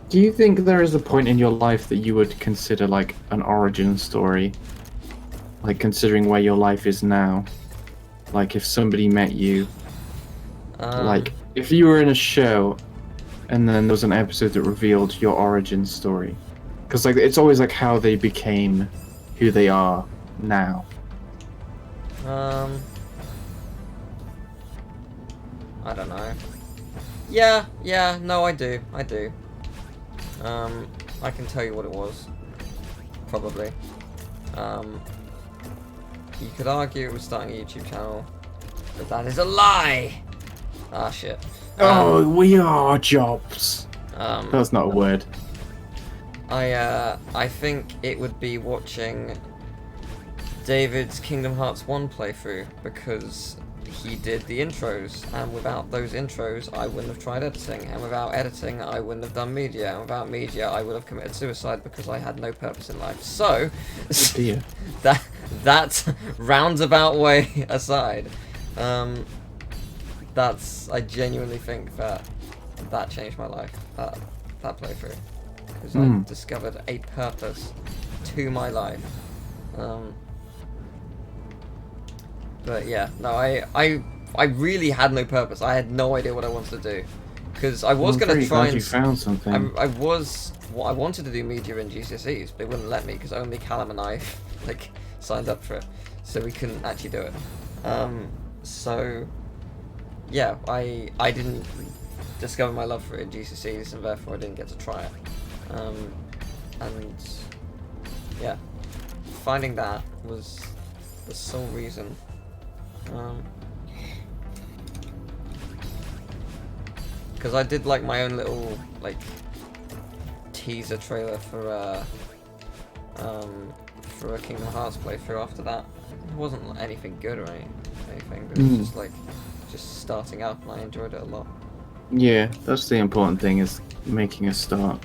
Do you think there is a point in your life that you would consider like an origin story? Like considering where your life is now? Like if somebody met you, like if you were in a show and then there was an episode that revealed your origin story. Because like it's always like how they became who they are now. I don't know. Yeah, no, I do. I can tell you what it was. Probably. You could argue it was starting a YouTube channel, but that is a lie! Ah, shit. We are Jobs. That's not a word. I think it would be watching David's Kingdom Hearts 1 playthrough, because he did the intros, and without those intros I wouldn't have tried editing, and without editing I wouldn't have done media, and without media I would have committed suicide because I had no purpose in life. So, that roundabout way aside, I genuinely think that changed my life, that playthrough, because I discovered a purpose to my life. But yeah, no, I really had no purpose. I had no idea what I wanted to do, because I was going to try and. You found something. I wanted to do media in GCSEs, but they wouldn't let me because only Callum and I like signed up for it, so we couldn't actually do it. So yeah, I didn't discover my love for it in GCSEs, and therefore I didn't get to try it. And yeah, finding that was the sole reason. Because I did like my own little like teaser trailer for a Kingdom Hearts playthrough after that. It wasn't anything good or anything, but it was just like starting up, and I enjoyed it a lot. Yeah, that's the important thing, is making a start.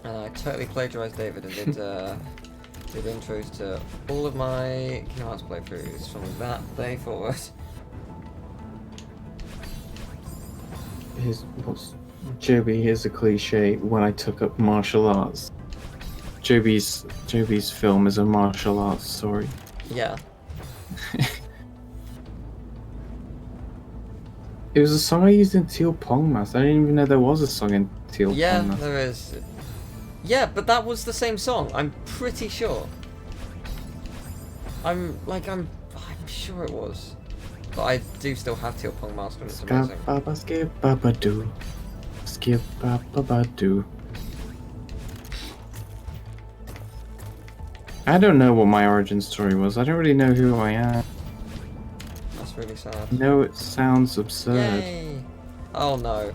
I totally plagiarized David and did did intros to all of my Kingdom Hearts playthroughs from that day forward. Here's a cliche. When I took up martial arts, Joby's film is a martial arts story. Yeah. It was a song I used in Tealgamemaster. I didn't even know there was a song in Tealgamemaster. Yeah, there is. Yeah, but that was the same song. I'm pretty sure. I'm sure it was. But I do still have Tealgamemaster, and it's amazing. I don't know what my origin story was. I don't really know who I am. That's really sad. No, it sounds absurd. Yay! Oh no.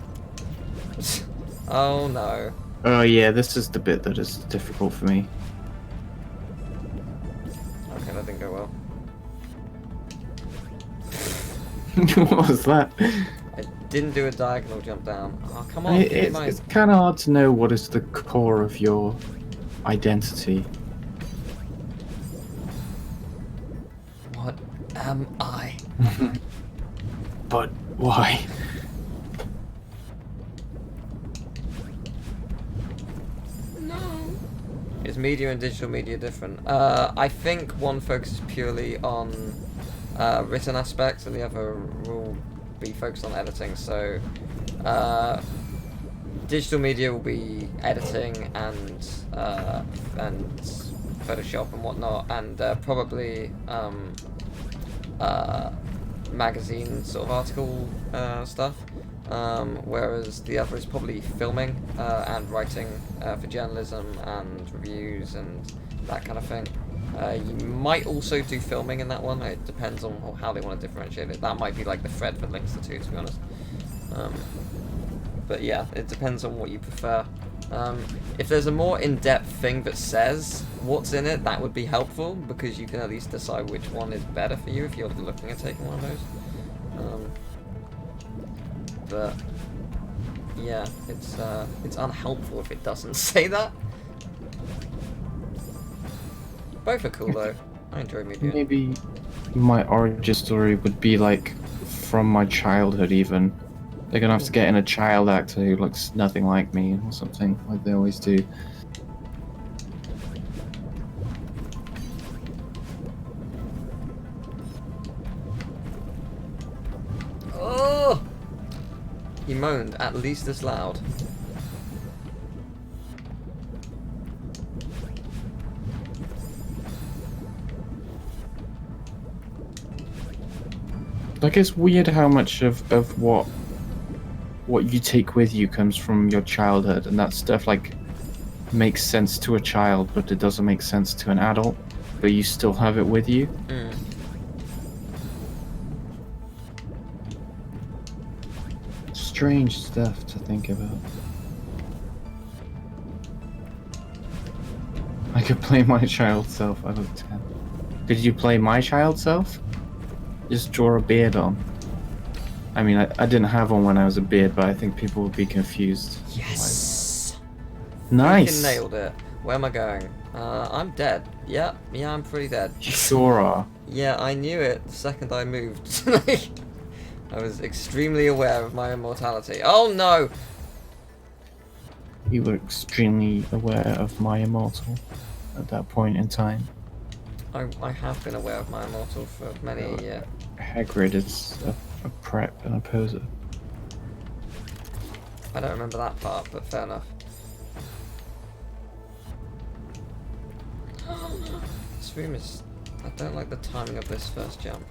Oh no. Oh yeah, this is the bit that is difficult for me. Okay, that didn't go well. What was that? I didn't do a diagonal jump down. Oh, come on. It's kind of hard to know what is the core of your identity. What am I? But why? No. Is media and digital media different? I think one focuses purely on written aspects, and the other will be focused on editing. So, digital media will be editing and Photoshop and whatnot, and probably magazine sort of article stuff. Whereas the other is probably filming and writing for journalism and reviews and that kind of thing. You might also do filming in that one. It depends on how they want to differentiate it. That might be like the thread that links the two, to be honest. But yeah, it depends on what you prefer. If there's a more in-depth thing that says what's in it, that would be helpful, because you can at least decide which one is better for you if you're looking at taking one of those. But yeah, it's unhelpful if it doesn't say that. Both are cool though. I enjoy media. Maybe my origin story would be like from my childhood even. They're gonna have to get in a child actor who looks nothing like me or something, like they always do. Oh! He moaned at least as loud. Like, it's weird how much of what you take with you comes from your childhood, and that stuff like makes sense to a child, but it doesn't make sense to an adult, but you still have it with you. Strange stuff to think about. I could play my child self. I look 10. Did you play my child self? Just draw a beard on. I mean, I didn't have one when I was a beard, but I think people would be confused. Yes! Nice! You nailed it. Where am I going? I'm dead. Yeah, I'm pretty dead. You sure are. Yeah, I knew it the second I moved. I was extremely aware of my immortality. Oh no! You were extremely aware of my immortal at that point in time. I have been aware of my immortal for many a year. Hagrid is a prep and a poser. I don't remember that part, but fair enough. This room is... I don't like the timing of this first jump.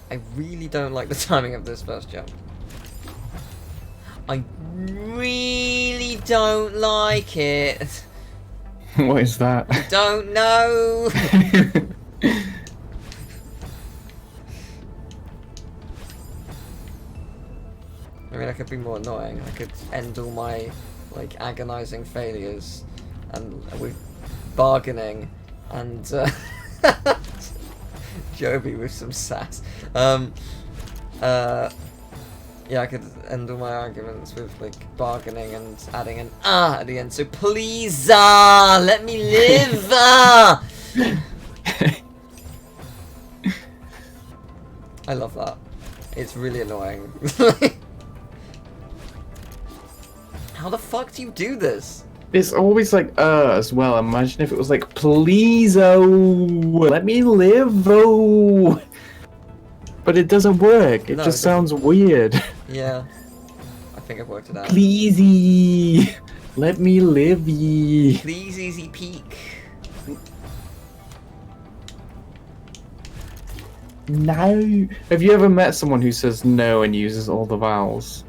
I really don't like the timing of this first jump. I really don't like it. What is that? I don't know. I mean, I could be more annoying. I could end all my like agonizing failures and with bargaining and Joby with some sass. Yeah, I could end all my arguments with like bargaining and adding an at the end. So please, let me live. I love that. It's really annoying. How the fuck do you do this? It's always like as well. Imagine if it was like, please, oh, let me live, oh. But it doesn't work. It No, just sounds weird. Yeah, I think I've worked it out. Pleasey. Let me live ye. Please, easy peek. No. Have you ever met someone who says no and uses all the vowels?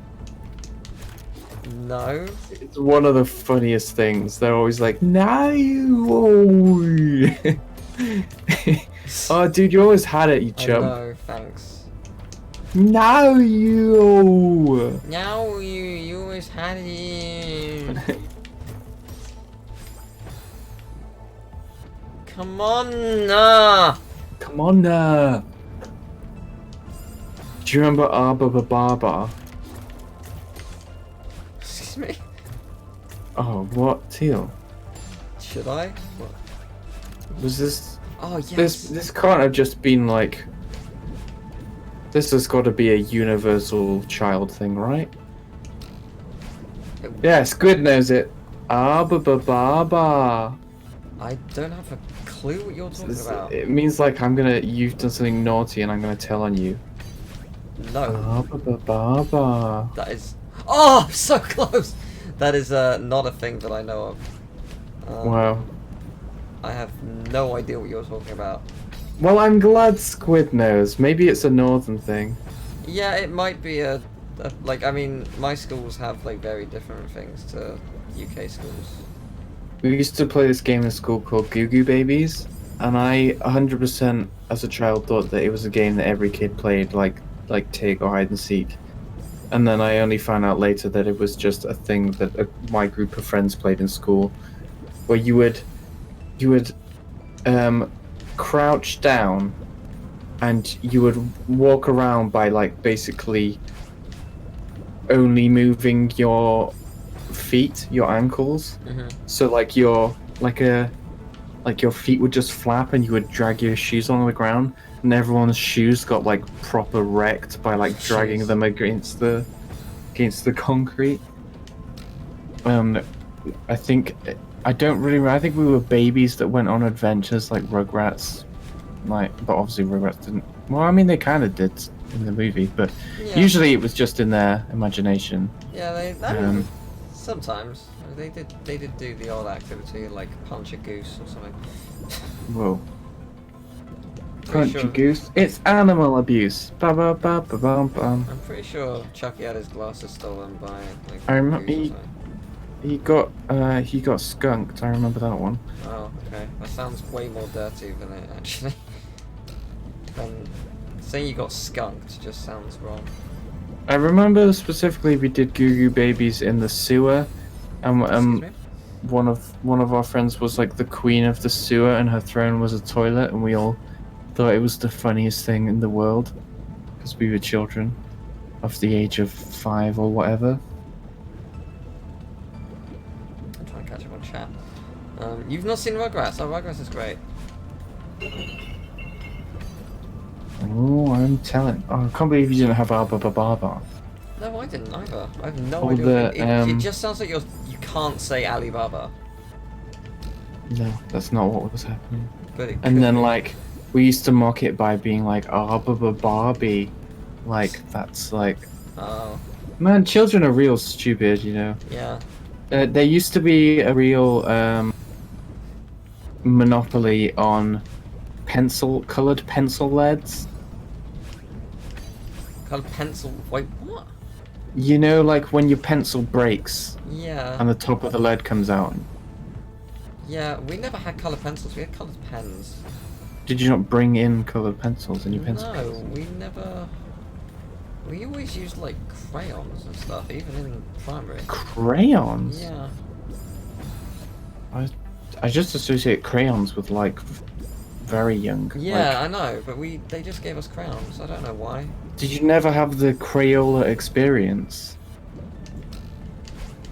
No. It's one of the funniest things. They're always like, no. Oh, dude, you always had it, you chump. No, thanks. No, you. No, you always had it. Come on, Come on, Do you remember Baba? Excuse me. Oh, what? Teal? Should I? What? Was this... Oh, yes. This can't have just been like... This has got to be a universal child thing, right? Yeah, Squid knows it. Baba. I don't have a clue what you're talking about. It means like you've done something naughty and I'm gonna tell on you. No. Baba. That is... Oh, so close! That is not a thing that I know of. Wow. I have no idea what you're talking about. Well, I'm glad Squid knows. Maybe it's a northern thing. Yeah, it might be like, I mean, my schools have like very different things to UK schools. We used to play this game in school called Goo Goo Babies, and I 100% as a child thought that it was a game that every kid played, like Tig or hide and seek. And then I only found out later that it was just a thing that my group of friends played in school, where you would crouch down, and you would walk around by like basically only moving your feet, your ankles. So like your feet would just flap, and you would drag your shoes along the ground, and everyone's shoes got like proper wrecked by like dragging them against the concrete. I think I don't really remember. I think we were babies that went on adventures like Rugrats, but obviously Rugrats didn't. Well, I mean they kind of did in the movie, but usually it was just in their imagination. Yeah, sometimes they did do the odd activity like punch a goose or something. Whoa. Punch a goose. It's animal abuse. Ba ba ba ba bum bum. I'm pretty sure Chucky had his glasses stolen by like I remember he got skunked. I remember that one. Oh, okay. That sounds way more dirty than it actually. Saying you got skunked just sounds wrong. I remember specifically we did Goo Goo Babies in the sewer, and one of our friends was like the queen of the sewer, and her throne was a toilet, and we all thought it was the funniest thing in the world because we were children of the age of 5 or whatever. I'm trying to catch up on chat. You've not seen Rugrats? Oh, Rugrats is great. Oh, I'm telling. Oh, I can't believe you didn't have Baba. No, I didn't either. I have no idea. It just sounds like you can't say Alibaba. No, that's not what was happening. But and then like we used to mock it by being like Barbie, like that's like. Oh. Man, children are real stupid, you know. Yeah. There used to be a real monopoly on colored pencil leads. Colored pencil? Wait, what? You know, like when your pencil breaks. Yeah. And the top of the lead comes out. Yeah, we never had colored pencils. We had colored pens. Did you not bring in colored pencils in your pencil case? No, we never. We always used like crayons and stuff, even in primary. Crayons? Yeah. I just associate crayons with like very young. Yeah, like... I know, but they just gave us crayons. I don't know why. Did you never have the Crayola experience?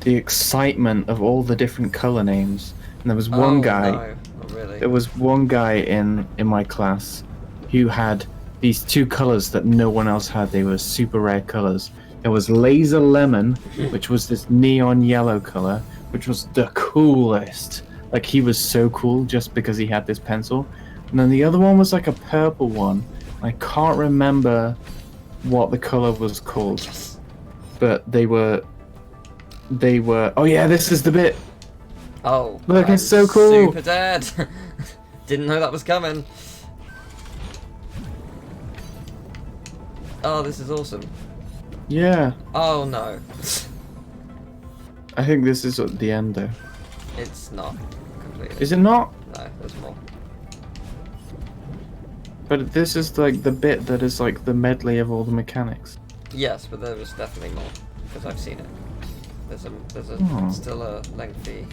The excitement of all the different color names. And there was one guy. No, not really. There was one guy in my class who had these two colors that no one else had. They were super rare colors. There was Laser Lemon, which was this neon yellow color, which was the coolest. Like, he was so cool just because he had this pencil. And then the other one was like a purple one. I can't remember what the color was called. But they were they were. Oh yeah, this is the bit. Oh, look, it's so cool. Super dead. Didn't know that was coming. Oh, this is awesome. Yeah. Oh no. I think this is at the end though. It's not completely. Is it not? No, there's more. But this is like the bit that is like the medley of all the mechanics. Yes, but there was definitely more because I've seen it. There's still a lengthy,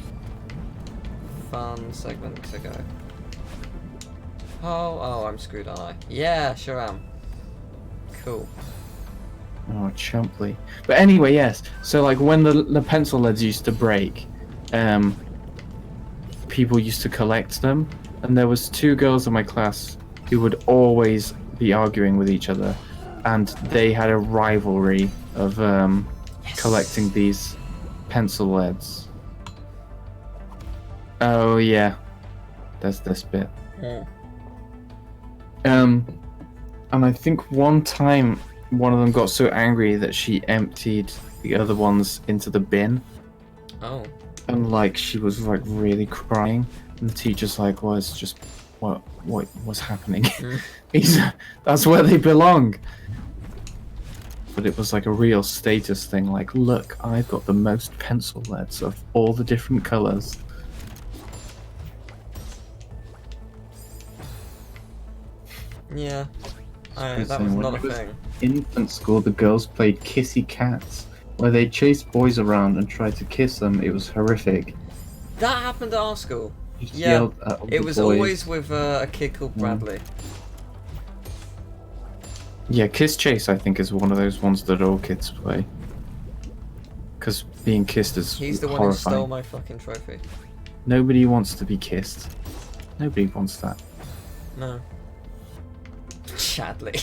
fun segment to go. Oh, I'm screwed, aren't I? Yeah, sure am. Cool. Oh, chumply. But anyway, yes. So like when the pencil leads used to break, people used to collect them, and there was 2 girls in my class who would always be arguing with each other, and they had a rivalry of collecting these pencil leads. Oh yeah, there's this bit. Yeah. And I think one time one of them got so angry that she emptied the other ones into the bin. Oh. And like she was like really crying, and the teacher's like, "Well, it's just what's happening? That's where they belong." But it was like a real status thing. Like, look, I've got the most pencil leads of all the different colors. Yeah. That was not a thing. In infant school, the girls played kissy cats, where they chased boys around and tried to kiss them. It was horrific. That happened at our school. Just Yeah, yelled at all it the was boys. always with a kid called Bradley. Yeah, Kiss Chase, I think, is one of those ones that all kids play. Because being kissed is He's the one horrifying. who stole my fucking trophy. Nobody wants to be kissed. Nobody wants that. No. Sadly.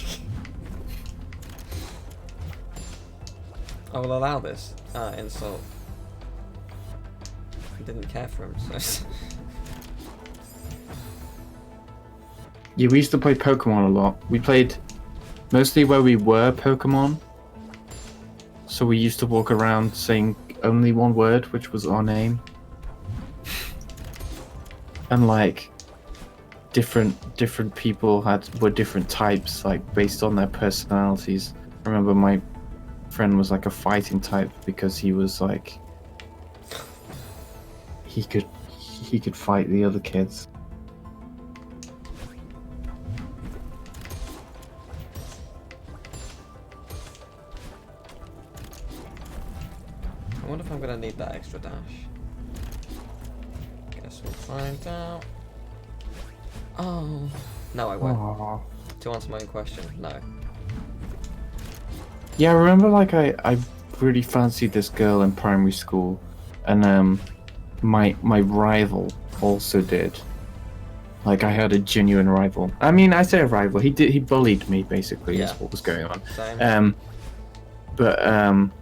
I will allow this insult. I didn't care for him, so. Yeah, we used to play Pokemon a lot. We played mostly where we were Pokemon. So we used to walk around saying only one word, which was our name. And like different people were different types, like based on their personalities. I remember my friend was like a fighting type because he was like he could fight the other kids. I wonder if I'm gonna need that extra dash. Guess we'll find out. Oh. No, I won't. Aww. To answer my own question, no. Yeah, I remember like I really fancied this girl in primary school, and my rival also did. Like I had a genuine rival. I mean, I say a rival. He bullied me basically. Yeah. Is what was going on. Same.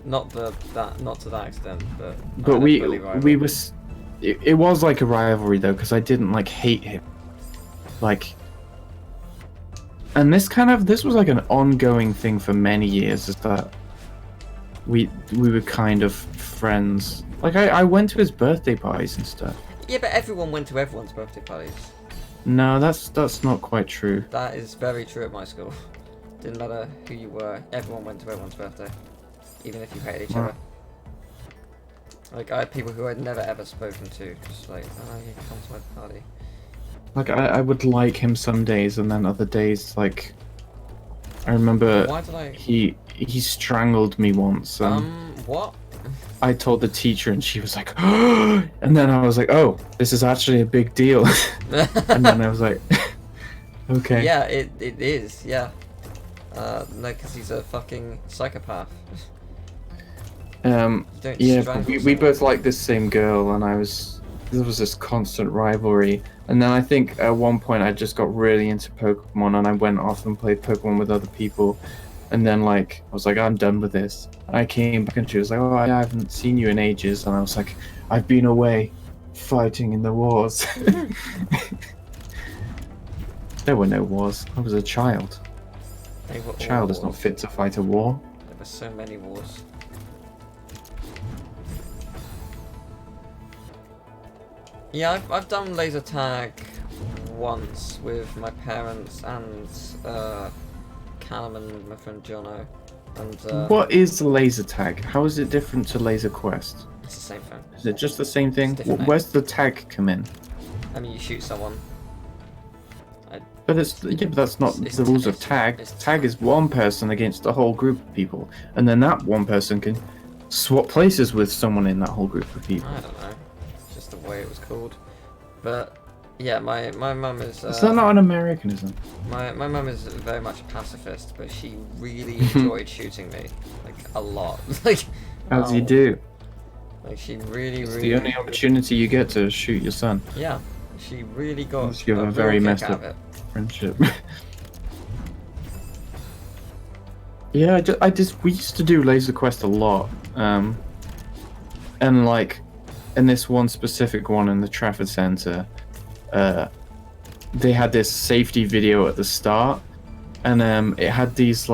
Not to that extent, but we was it was like a rivalry though, because I didn't like hate him. Like, and this was like an ongoing thing for many years, is that we were kind of friends. Like I went to his birthday parties and stuff. Yeah, but everyone went to everyone's birthday parties. No, that's not quite true. That is very true at my school. Didn't matter who you were, everyone went to everyone's birthday. Even if you hated each other. Like, I had people who I'd never ever spoken to, just like, oh, you can come to my party. Like, I would like him some days, and then other days, like, I remember he strangled me once. What? I told the teacher, and she was like, oh! And then I was like, oh, this is actually a big deal. And then I was like, okay. Yeah, it is, yeah. No, because he's a fucking psychopath. Yeah, we both liked this same girl, and there was this constant rivalry. And then I think at one point I just got really into Pokemon, and I went off and played Pokemon with other people. And then like I was like, I'm done with this. And I came back and she was like, oh, I haven't seen you in ages. And I was like, I've been away fighting in the wars. There were no wars. I was a child. They were A child is not fit to fight a war. There were so many wars. Yeah, I've done laser tag once with my parents and Callum and my friend Jono. And what is laser tag? How is it different to Laser Quest? it's the same thing. Is it just the same thing? Different name. Where's the tag come in? I mean, you shoot someone. But that's not the rules of tag. Tag is one person against a whole group of people, and then that one person can swap places with someone in that whole group of people. I don't know. It's just the way it was called. But yeah, my mum is. Is that not an Americanism? My mum is very much a pacifist, but she really enjoyed shooting me, like a lot. Like as you do. Like she really. It's the only opportunity you get to shoot your son. Yeah, she really got. Unless you have a very messed up friendship. Yeah, we used to do Laser Quest a lot, and like, in this one specific one in the Trafford Centre, they had this safety video at the start, and it had this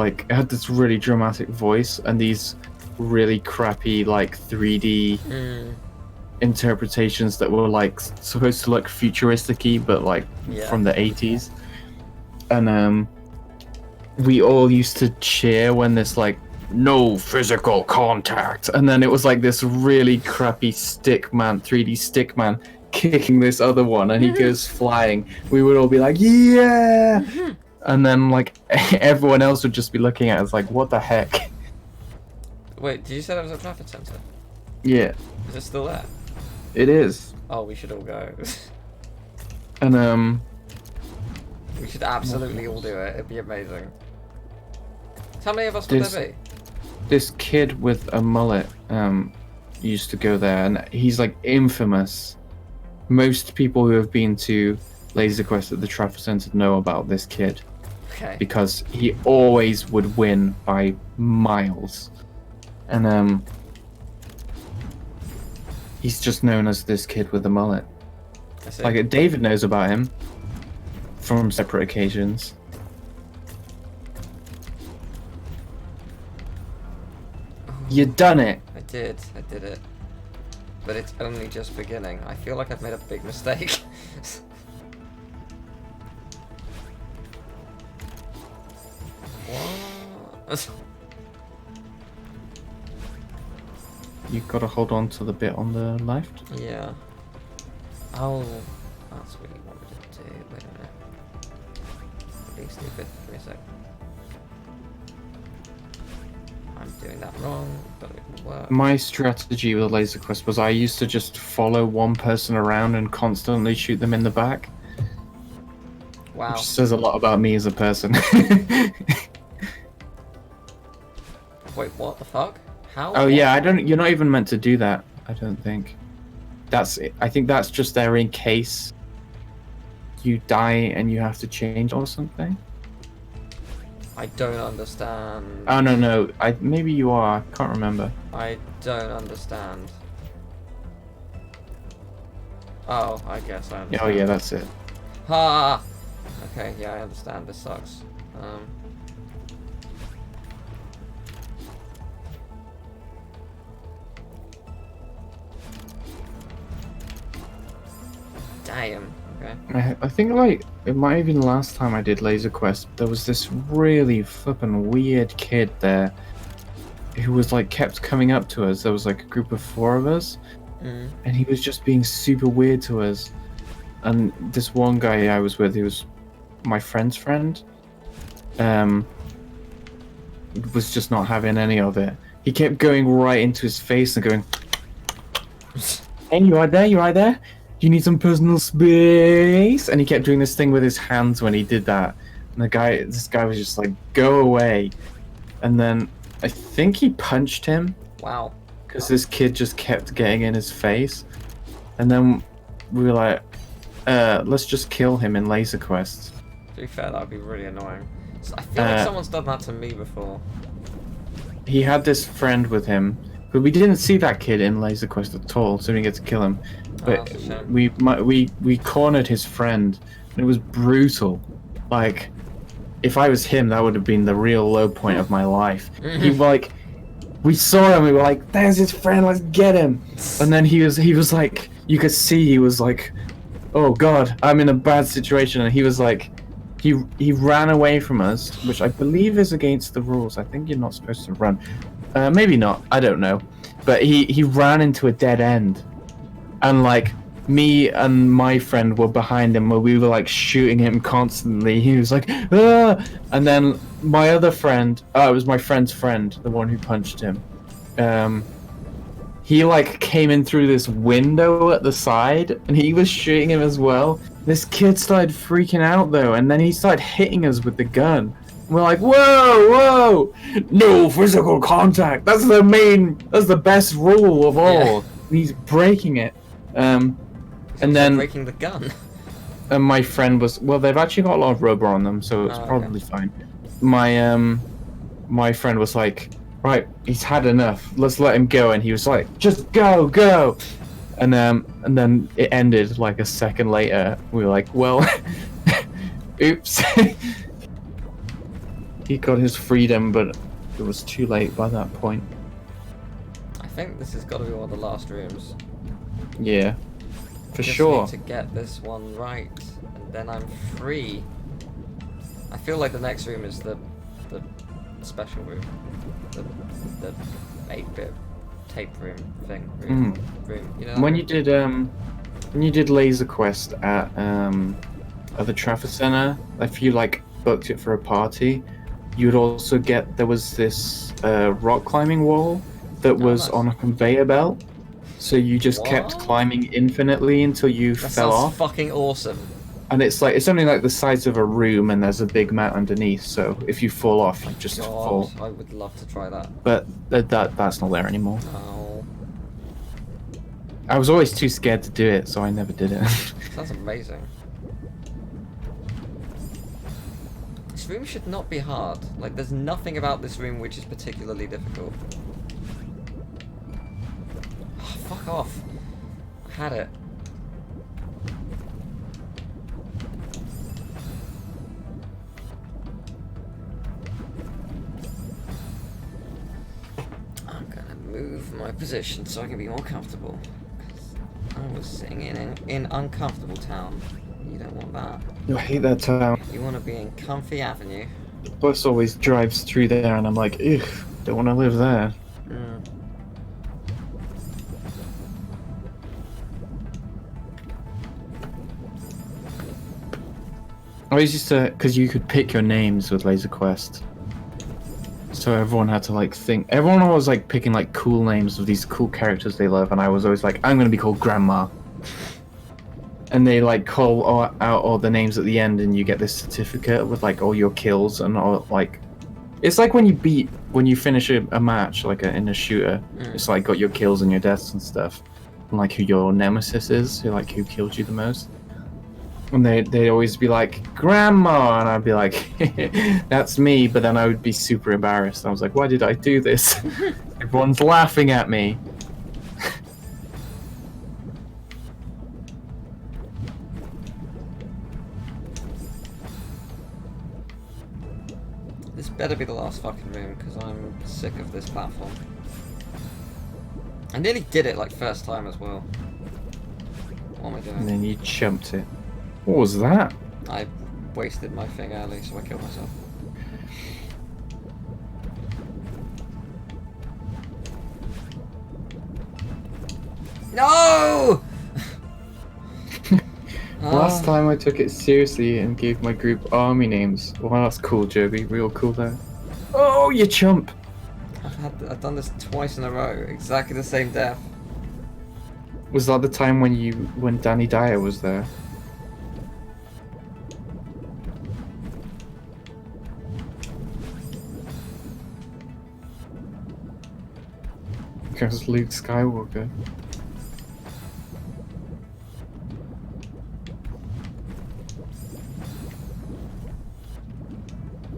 really dramatic voice and these really crappy like 3D interpretations that were like supposed to look futuristic-y, but like from the 80s. And we all used to cheer when this like no physical contact, and then it was like this really crappy 3D stick man kicking this other one, and he goes flying. We would all be like, yeah, and then like everyone else would just be looking at us like, what the heck? Wait, did you say that was a Trafford Centre? Yeah. Is it still there? It is. Oh, we should all go. And we should absolutely all do it. It'd be amazing. How many of us would there be? This kid with a mullet used to go there, and he's like infamous. Most people who have been to Laser Quest at the Trafford Centre know about this kid. Okay. Because he always would win by miles. And he's just known as this kid with the mullet. Like David knows about him from separate occasions. You done it. I did it. But it's only just beginning. I feel like I've made a big mistake. What? You've got to hold on to the bit on the left. Yeah. Oh, that's what you wanted to do. Wait a minute. Being stupid. Give me a sec. I'm doing that wrong, but it will work. My strategy with Laser Quest was I used to just follow one person around and constantly shoot them in the back. Wow. Which says a lot about me as a person. Wait, what the fuck? How? Oh yeah, you're not even meant to do that, I don't think. I think that's just there in case you die and you have to change or something. I don't understand. Oh no, maybe you are. I can't remember. I don't understand. Oh, I guess I understand. Oh yeah, that's it. Ha! Okay, yeah, I understand. This sucks. Damn. Okay. I think like it might have been the last time I did Laser Quest. There was this really flippin' weird kid there who was like kept coming up to us. There was like a group of 4 of us, and he was just being super weird to us. And this one guy I was with, who was my friend's friend, was just not having any of it. He kept going right into his face and going, "Hey, you right there? You right there? You need some personal space?" And he kept doing this thing with his hands when he did that. And this guy was just like, "Go away." And then I think he punched him. Wow. Because this kid just kept getting in his face. And then we were like, let's just kill him in Laser Quest. To be fair, that would be really annoying. I feel like someone's done that to me before. He had this friend with him, but we didn't see that kid in Laser Quest at all, so we didn't get to kill him. But we cornered his friend, and it was brutal. Like, if I was him, that would have been the real low point of my life. We saw him, we were like, "There's his friend, let's get him!" And then he was like, you could see he was like, oh god, I'm in a bad situation, and he was like, he ran away from us, which I believe is against the rules. I think you're not supposed to run. Maybe not, I don't know. But he ran into a dead end, and like me and my friend were behind him, where we were like shooting him constantly. He was like, ah! And then my other friend, it was my friend's friend, the one who punched him. He like came in through this window at the side, and he was shooting him as well. This kid started freaking out though, and then he started hitting us with the gun. We're like, whoa, whoa, no physical contact. That's the best rule of all. Yeah. He's breaking it. And then breaking the gun. And my friend was, well, they've actually got a lot of rubber on them, so it's probably fine. My friend was like, right, he's had enough. Let's let him go. And he was like, just go. And then it ended like a second later. We were like, well, oops. He got his freedom, but it was too late by that point. I think this has got to be one of the last rooms. Yeah, for sure. Need to get this one right, and then I'm free. I feel like the next room is the special room, the 8-bit tape room thing. Room. You know when you did Laser Quest at the Trafford Center, if you like booked it for a party, you'd also get, there was this rock climbing wall that was on a conveyor belt. So you just kept climbing infinitely until you fell off. That's fucking awesome. And it's only like the size of a room, and there's a big mat underneath. So if you fall off, you just fall. I would love to try that. But that's not there anymore. Oh. I was always too scared to do it, so I never did it. Sounds amazing. This room should not be hard. Like, there's nothing about this room which is particularly difficult. Oh, fuck off. I had it. I'm gonna move my position so I can be more comfortable. I was sitting in uncomfortable town. You don't want that. I hate that town. You want to be in Comfy Avenue. The bus always drives through there, and I'm like, ugh, don't want to live there. I always used to, because you could pick your names with Laser Quest. So everyone had to like think. Everyone was like picking like cool names of these cool characters they love, and I was always like, I'm gonna be called Grandma. And they like call out all the names at the end, and you get this certificate with like all your kills and all like. It's like when you finish a match like in a shooter. It's like got your kills and your deaths and stuff, and like who your nemesis is, who killed you the most. And they'd always be like, Grandma, and I'd be like, that's me, but then I would be super embarrassed. I was like, why did I do this? Everyone's laughing at me. This better be the last fucking room, because I'm sick of this platform. I nearly did it like first time as well. What am I doing? And then you chumped it. What was that? I wasted my thing early, so I killed myself. No! Last time I took it seriously and gave my group army names. Well, that's cool, Joby. Real cool there. Oh, you chump! I've done this twice in a row. Exactly the same death. Was that the time when Danny Dyer was there? Because Luke Skywalker.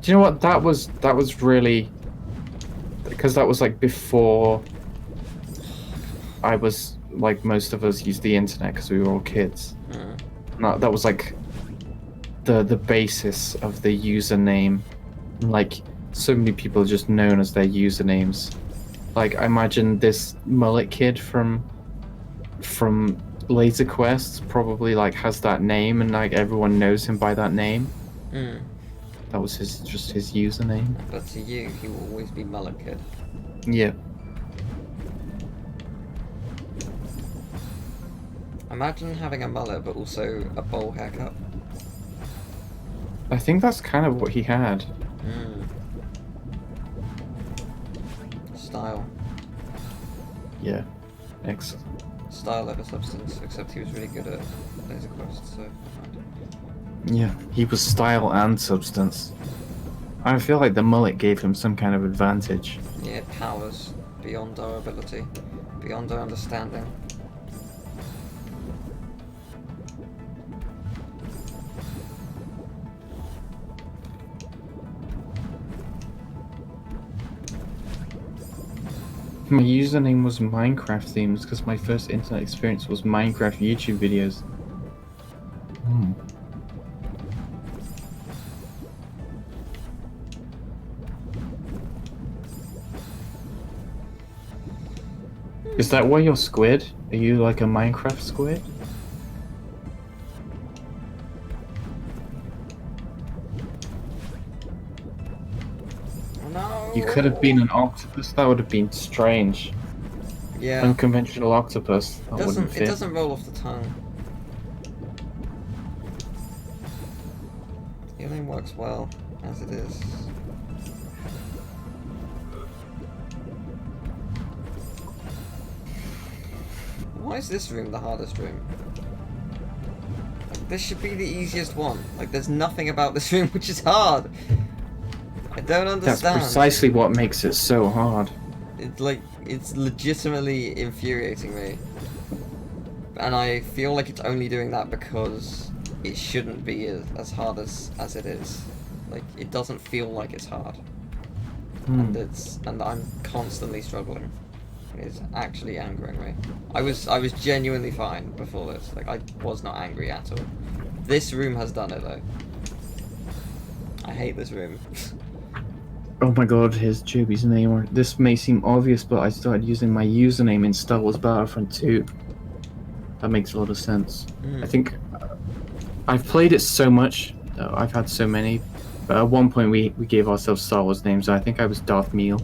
Do you know what that was really, because that was like before I was like, most of us used the internet because we were all kids. That was like the basis of the username. Like so many people are just known as their usernames. Like I imagine this mullet kid from Laser Quest probably like has that name, and like everyone knows him by that name. That was just his username. But to you, he will always be Mullet Kid. Yeah. Imagine having a mullet, but also a bowl haircut. I think that's kind of what he had. Style. Yeah. Excellent. Style over substance, except he was really good at Laser Quest, so... Yeah, he was style and substance. I feel like the mullet gave him some kind of advantage. Yeah, powers beyond our ability, beyond our understanding. My username was Minecraft themes because my first internet experience was Minecraft YouTube videos. Is that why you're squid? Are you like a Minecraft squid? No. You could have been an octopus. That would have been strange. Yeah. Unconventional octopus. That wouldn't fit. It doesn't roll off the tongue. Healing works well as it is. Why is this room the hardest room? Like, this should be the easiest one. Like, there's nothing about this room which is hard. I don't understand. That's precisely what makes it so hard. It's legitimately infuriating me. And I feel like it's only doing that because it shouldn't be as hard as it is. Like, it doesn't feel like it's hard. And I'm constantly struggling. It's actually angering me. I was genuinely fine before this. Like, I was not angry at all. This room has done it though. I hate this room. Oh my god, here's Juby's name. This may seem obvious, but I started using my username in Star Wars Battlefront 2. That makes a lot of sense. I think I've played it so much. I've had so many. But at one point we gave ourselves Star Wars names. I think I was Darth Meal.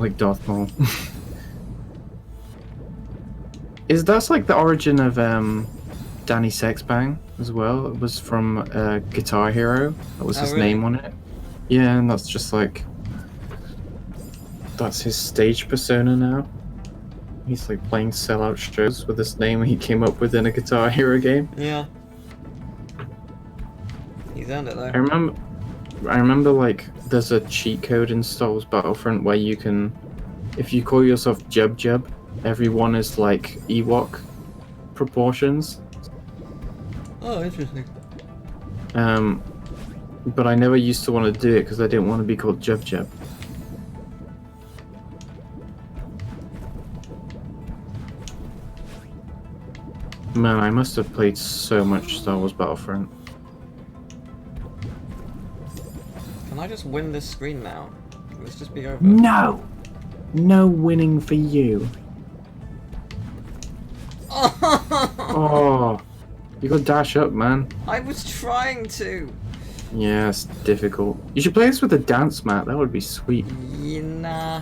Like Darth Maul. That's like the origin of Danny Sexbang as well. It was from Guitar Hero. That was his name on it. Yeah, and that's just like that's his stage persona now. He's like playing sellout shows with this name he came up with in a Guitar Hero game. Yeah. He's earned it though. I remember like there's a cheat code in Star Wars Battlefront where you can, if you call yourself Jub Jub, everyone is like Ewok proportions. Oh, interesting. But I never used to want to do it because I didn't want to be called Jub Jub. Man, I must have played so much Star Wars Battlefront. Can I just win this screen now? Let's just be over. No! No winning for you. Oh, you got to dash up, man. I was trying to. Yeah, it's difficult. You should play this with a dance mat. That would be sweet. Nah.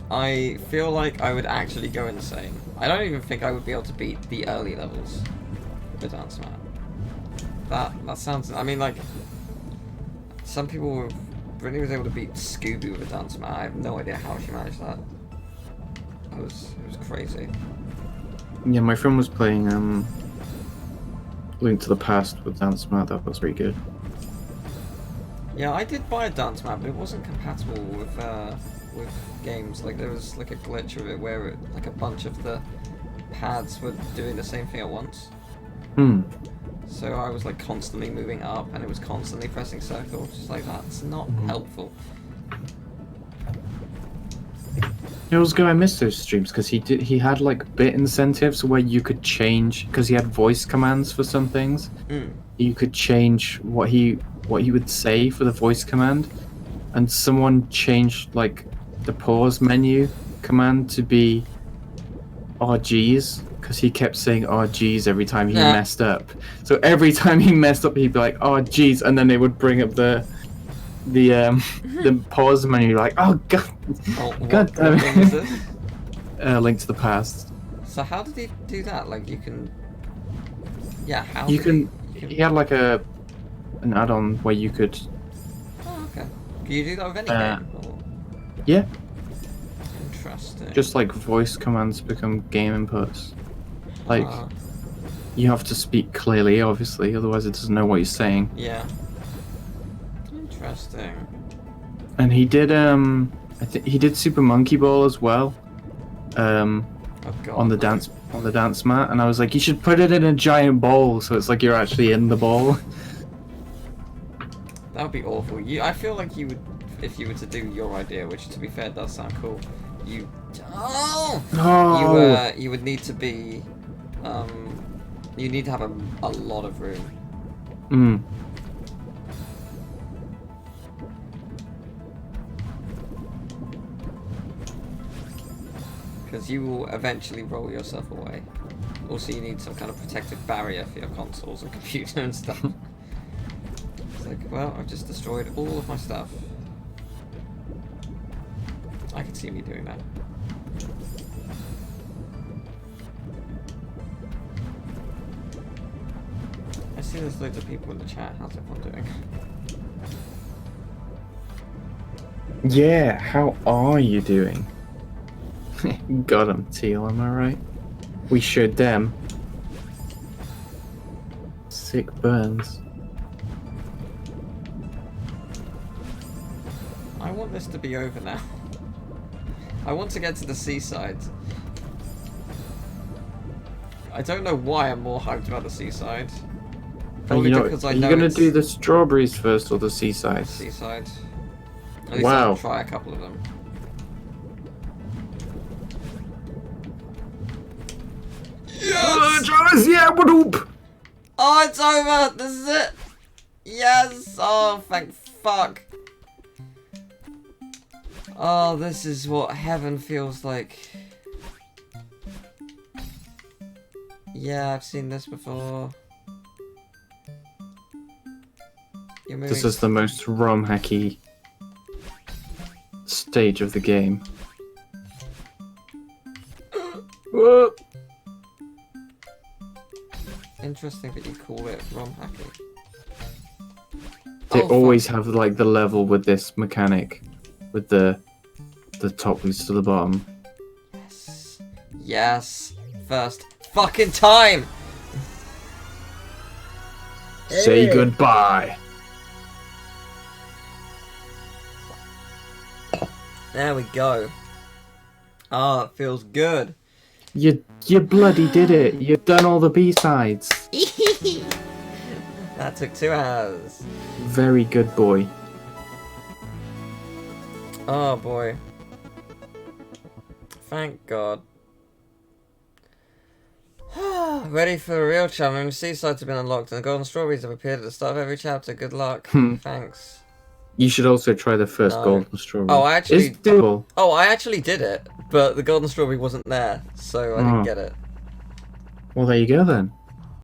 I feel like I would actually go insane. I don't even think I would be able to beat the early levels with dance mat. That sounds. I mean, like some people really was able to beat Scooby with a dance mat. I have no idea how she managed that. It was crazy. Yeah, my friend was playing Link to the Past with dance mat. That was pretty good. Yeah, I did buy a dance mat, but it wasn't compatible with games. Like there was like a glitch of it where like a bunch of the pads were doing the same thing at once. So I was like constantly moving up, and it was constantly pressing circle. Just like that's not helpful. It was good. I missed those streams because he had like bit incentives where you could change, because he had voice commands for some things. You could change what he would say for the voice command, and someone changed like the pause menu command to be "Oh geez," because he kept saying "Oh geez" every time he messed up. So every time he messed up, he'd be like, "Oh geez," and then they would bring up the pause menu, like, "Oh god, god damn it." What game is this? Link to the Past. So how did he do that? Like you can. Yeah, how? He had like an add-on where you could. Oh, okay. Can you do that with any game? Or... Yeah. Interesting. Just like voice commands become game inputs. Like, you have to speak clearly, obviously, otherwise it doesn't know what you're saying. Yeah. Interesting. And he did he did Super Monkey Ball as well. Oh god. On the dance mat, and I was like, you should put it in a giant bowl so it's like you're actually in the bowl. That would be awful. I feel like you would, if you were to do your idea, which to be fair does sound cool. You would need to be, you need to have a lot of room. Because you will eventually roll yourself away. Also, you need some kind of protective barrier for your consoles and computer and stuff. It's like, well, I've just destroyed all of my stuff. I can see me doing that. I see there's loads of people in the chat. How's everyone doing? Yeah, how are you doing? Got him, Teal, am I right? We showed them. Sick burns. I want this to be over now. I want to get to the seaside. I don't know why I'm more hyped about the seaside. Probably because I know. Are you gonna do the strawberries first or the seaside? Seaside. At least Wow. I'll try a couple of them. Yes! Travis, yeah, what up? Oh, it's over! This is it! Yes! Oh, thank fuck. Oh, this is what heaven feels like. Yeah, I've seen this before. This is the most ROM hacky stage of the game. Whoa. Interesting that you call it ROM hacking. They always have like the level with this mechanic, with the top leads to the bottom. Yes. Yes. First fucking time. Say goodbye. There we go. Oh, it feels good. You bloody did it. You've done all the B-sides. That took 2 hours. Very good boy. Oh boy. Thank God. Ready for a real challenge. Seasides have been unlocked and the golden strawberries have appeared at the start of every chapter. Good luck. Thanks. You should also try the first golden strawberry. Oh, It's doable. Oh, I actually did it, but the golden strawberry wasn't there, so I didn't get it. Well, there you go then.